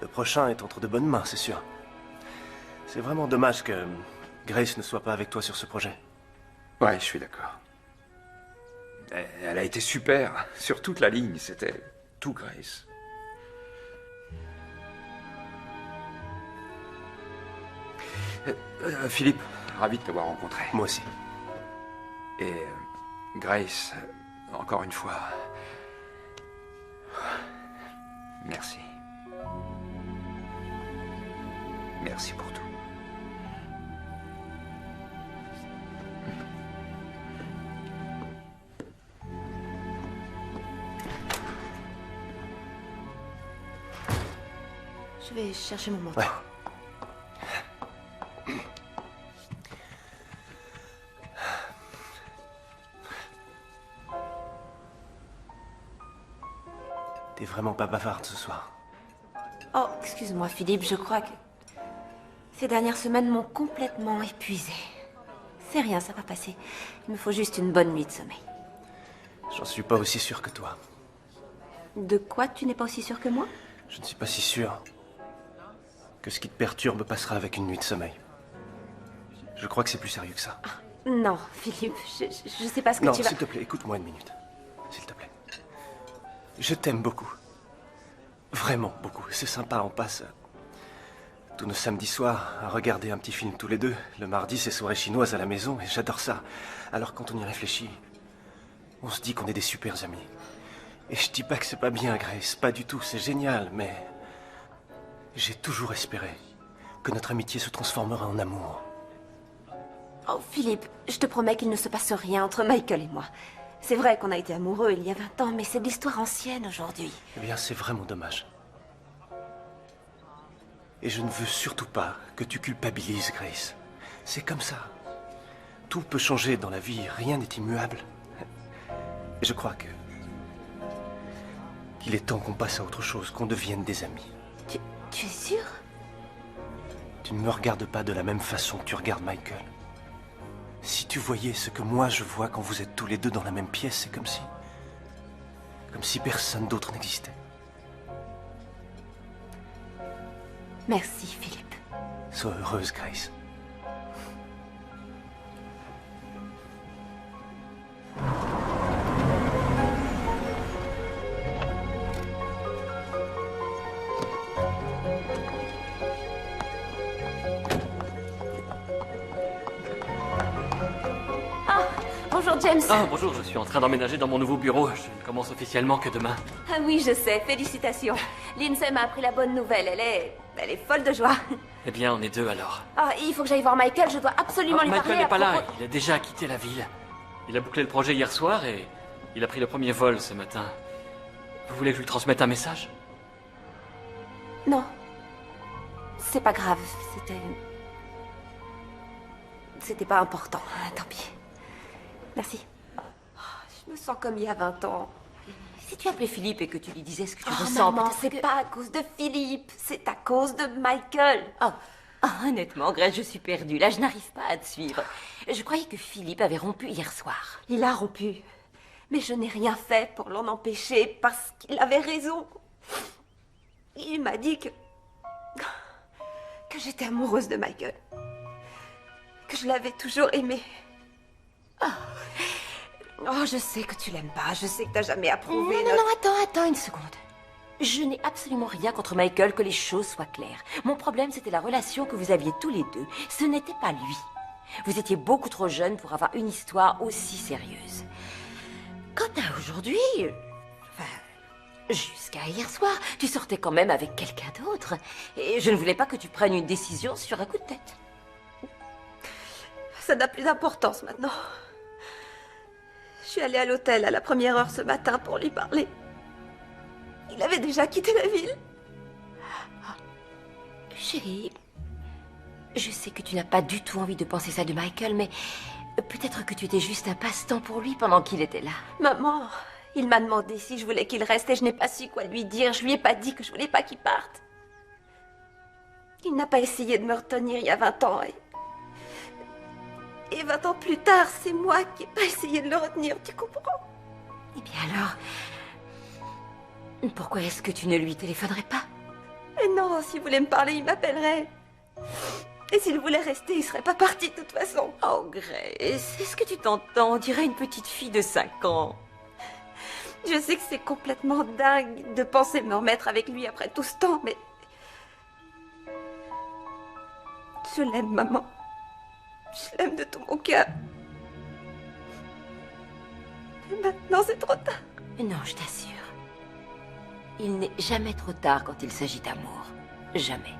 le prochain est entre de bonnes mains, c'est sûr. C'est vraiment dommage que Grace ne soit pas avec toi sur ce projet. Ouais, je suis d'accord. Elle a été super, sur toute la ligne, c'était tout Grace. Philippe, ravi de t'avoir rencontré. Moi aussi. Et Grace, encore une fois, merci. Merci pour tout. Je vais chercher mon manteau. Ouais. T'es vraiment pas bavarde ce soir. Oh, excuse-moi, Philippe, je crois que ces dernières semaines m'ont complètement épuisée. C'est rien, ça va passer. Il me faut juste une bonne nuit de sommeil. J'en suis pas aussi sûr que toi. De quoi tu n'es pas aussi sûr que moi? Je ne suis pas si sûr que ce qui te perturbe passera avec une nuit de sommeil. Je crois que c'est plus sérieux que ça. Non, Philippe, je sais pas ce que Non, tu vas... s'il te plaît, écoute-moi une minute. S'il te plaît. Je t'aime beaucoup. Vraiment beaucoup. C'est sympa, on passe tous nos samedis soirs à regarder un petit film tous les deux. Le mardi, c'est soirée chinoise à la maison et j'adore ça. Alors quand on y réfléchit, on se dit qu'on est des super amis. Et je dis pas que c'est pas bien, Grace, pas du tout, c'est génial, mais j'ai toujours espéré que notre amitié se transformerait en amour. Oh, Philippe, je te promets qu'il ne se passe rien entre Michael et moi. C'est vrai qu'on a été amoureux il y a 20 ans, mais c'est de l'histoire ancienne aujourd'hui. Eh bien, c'est vraiment dommage. Et je ne veux surtout pas que tu culpabilises, Grace. C'est comme ça. Tout peut changer dans la vie, rien n'est immuable. Et je crois qu'il est temps qu'on passe à autre chose, qu'on devienne des amis. Tu es sûr? Tu ne me regardes pas de la même façon que tu regardes Michael. Si tu voyais ce que moi je vois quand vous êtes tous les deux dans la même pièce, c'est comme si personne d'autre n'existait. Merci, Philippe. Sois heureuse, Grace. Bonjour, James. Ah, bonjour, je suis en train d'emménager dans mon nouveau bureau. Je ne commence officiellement que demain. Ah oui, je sais, félicitations. Lindsay m'a appris la bonne nouvelle, elle est folle de joie. Eh bien, on est deux alors. Ah, il faut que j'aille voir Michael, je dois absolument lui Michael parler n'est à pas là, propos- il a déjà quitté la ville. Il a bouclé le projet hier soir et il a pris le premier vol ce matin. Vous voulez que je lui transmette un message? Non. C'est pas grave, C'était pas important, tant pis. Merci. Je me sens comme il y a 20 ans. Si tu appelais Philippe et que tu lui disais ce que tu Oh, ressens... maman, peut-être c'est que- pas à cause de Philippe, c'est à cause de Michael. Honnêtement, Grace, je suis perdue. Là, je n'arrive pas à te suivre. Je croyais que Philippe avait rompu hier soir. Il a rompu. Mais je n'ai rien fait pour l'en empêcher parce qu'il avait raison. Il m'a dit que j'étais amoureuse de Michael. Que je l'avais toujours aimé. Oh, je sais que tu l'aimes pas. Je sais que t'as jamais approuvé. Non, attends une seconde. Je n'ai absolument rien contre Michael, que les choses soient claires. Mon problème, c'était la relation que vous aviez tous les deux. Ce n'était pas lui. Vous étiez beaucoup trop jeune pour avoir une histoire aussi sérieuse. Quant à aujourd'hui... jusqu'à hier soir, tu sortais quand même avec quelqu'un d'autre. Et je ne voulais pas que tu prennes une décision sur un coup de tête. Ça n'a plus d'importance maintenant. Je suis allée à l'hôtel à la première heure ce matin pour lui parler. Il avait déjà quitté la ville. Chérie, je sais que tu n'as pas du tout envie de penser ça de Michael, mais peut-être que tu étais juste un passe-temps pour lui pendant qu'il était là. Maman, il m'a demandé si je voulais qu'il reste et je n'ai pas su quoi lui dire. Je lui ai pas dit que je voulais pas qu'il parte. Il n'a pas essayé de me retenir il y a 20 ans. Et 20 ans plus tard, c'est moi qui n'ai pas essayé de le retenir, tu comprends? Eh bien alors, pourquoi est-ce que tu ne lui téléphonerais pas? Mais non, s'il voulait me parler, il m'appellerait. Et s'il voulait rester, il serait pas parti de toute façon. Oh, Grace, est-ce que tu t'entends? On dirait une petite fille de 5 ans. Je sais que c'est complètement dingue de penser me remettre avec lui après tout ce temps, mais... Je l'aime, maman. Je l'aime de tout mon cœur. Mais maintenant, c'est trop tard. Non, je t'assure. Il n'est jamais trop tard quand il s'agit d'amour. Jamais.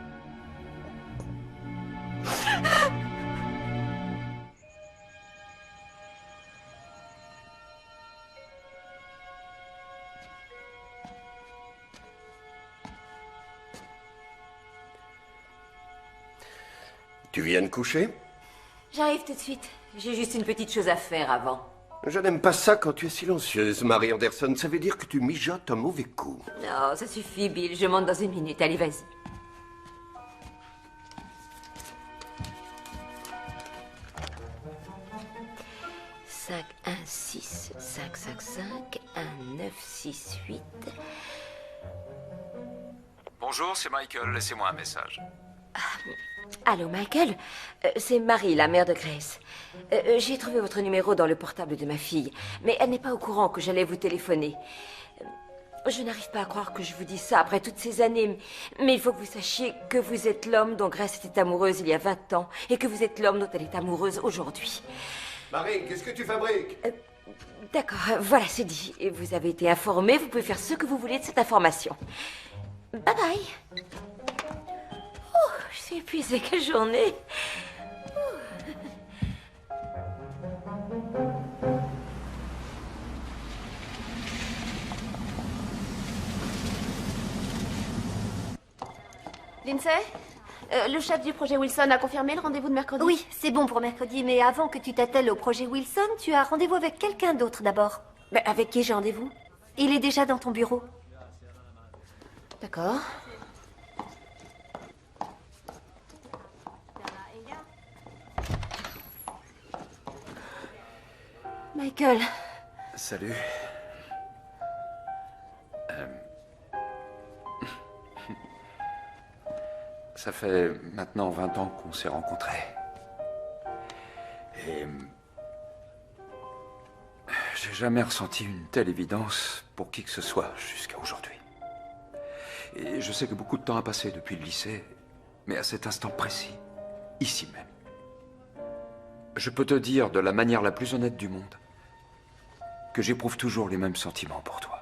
Tu viens de coucher? J'arrive tout de suite. J'ai juste une petite chose à faire avant. Je n'aime pas ça quand tu es silencieuse, Marie Anderson. Ça veut dire que tu mijotes un mauvais coup. Non, ça suffit, Bill. Je monte dans 1 minute. Allez, vas-y. « 5, 1, 6, 5, 5, 5, 1, 9, 6, 8... » Bonjour, c'est Michael. Laissez-moi un message. Allô, Michael? C'est Marie, la mère de Grace. J'ai trouvé votre numéro dans le portable de ma fille, mais elle n'est pas au courant que j'allais vous téléphoner. Je n'arrive pas à croire que je vous dis ça après toutes ces années, mais il faut que vous sachiez que vous êtes l'homme dont Grace était amoureuse il y a 20 ans et que vous êtes l'homme dont elle est amoureuse aujourd'hui. Marie, qu'est-ce que tu fabriques? D'accord, voilà, c'est dit. Vous avez été informé, vous pouvez faire ce que vous voulez de cette information. Bye bye. Oh, je suis épuisée, quelle journée. Lindsay, le chef du projet Wilson a confirmé le rendez-vous de mercredi? Oui, c'est bon pour mercredi, mais avant que tu t'attelles au projet Wilson, tu as rendez-vous avec quelqu'un d'autre d'abord. Ben, avec qui j'ai rendez-vous? Il est déjà dans ton bureau. D'accord. Michael. Salut. Ça fait maintenant 20 ans qu'on s'est rencontrés. Et j'ai jamais ressenti une telle évidence pour qui que ce soit jusqu'à aujourd'hui. Et je sais que beaucoup de temps a passé depuis le lycée, mais à cet instant précis, ici même, je peux te dire de la manière la plus honnête du monde que j'éprouve toujours les mêmes sentiments pour toi.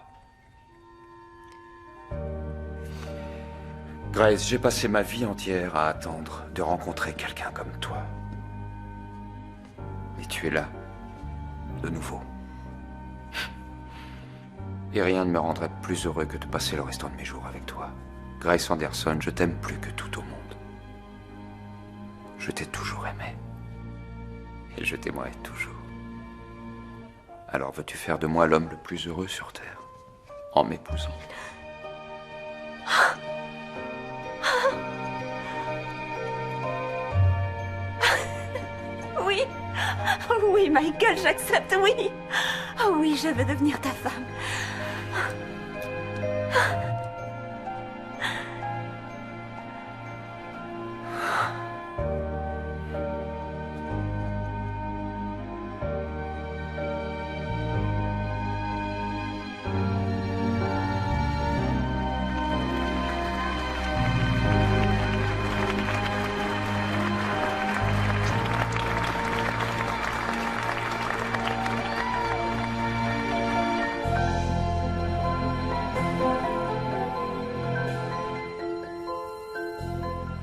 Grace, j'ai passé ma vie entière à attendre de rencontrer quelqu'un comme toi. Et tu es là, de nouveau. Et rien ne me rendrait plus heureux que de passer le restant de mes jours avec toi. Grace Anderson, je t'aime plus que tout au monde. Je t'ai toujours aimé. Et je t'aimerai toujours. Alors veux-tu faire de moi l'homme le plus heureux sur Terre, en m'épousant? Oui. Oui, Michael, j'accepte, oui. Oh oui, je veux devenir ta femme.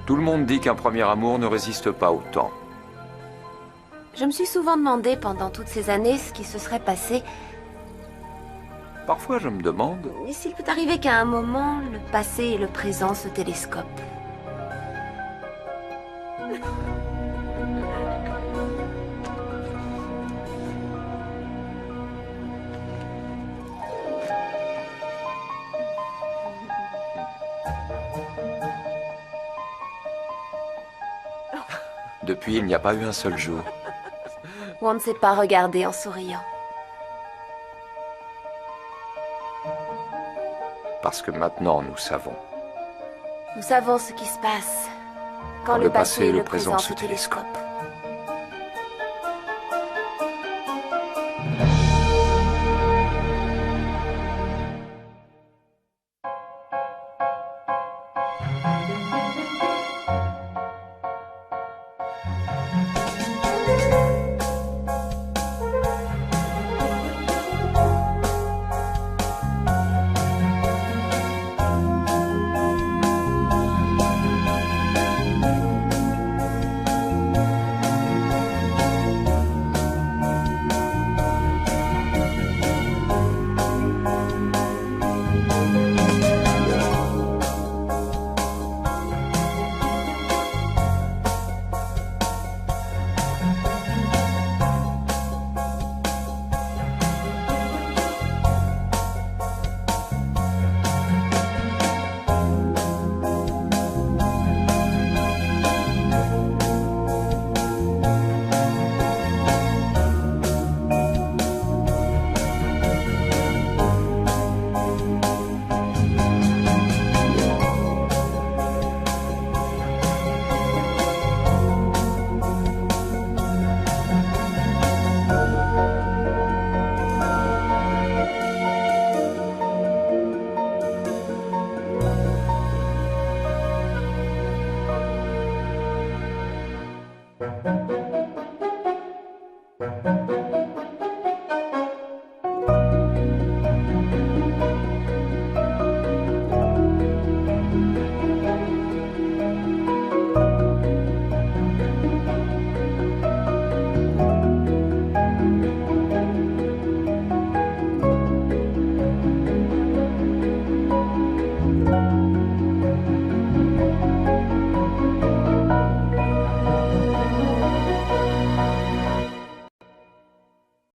Tout le monde dit qu'un premier amour ne résiste pas au temps. Je me suis souvent demandé pendant toutes ces années ce qui se serait passé. Parfois, je me demande... Et s'il peut arriver qu'à un moment, le passé et le présent se télescopent. Depuis, il n'y a pas eu un seul jour Où on ne s'est pas regardé en souriant. parce que maintenant nous savons. Nous savons ce qui se passe quand le passé et le présent se télescopent.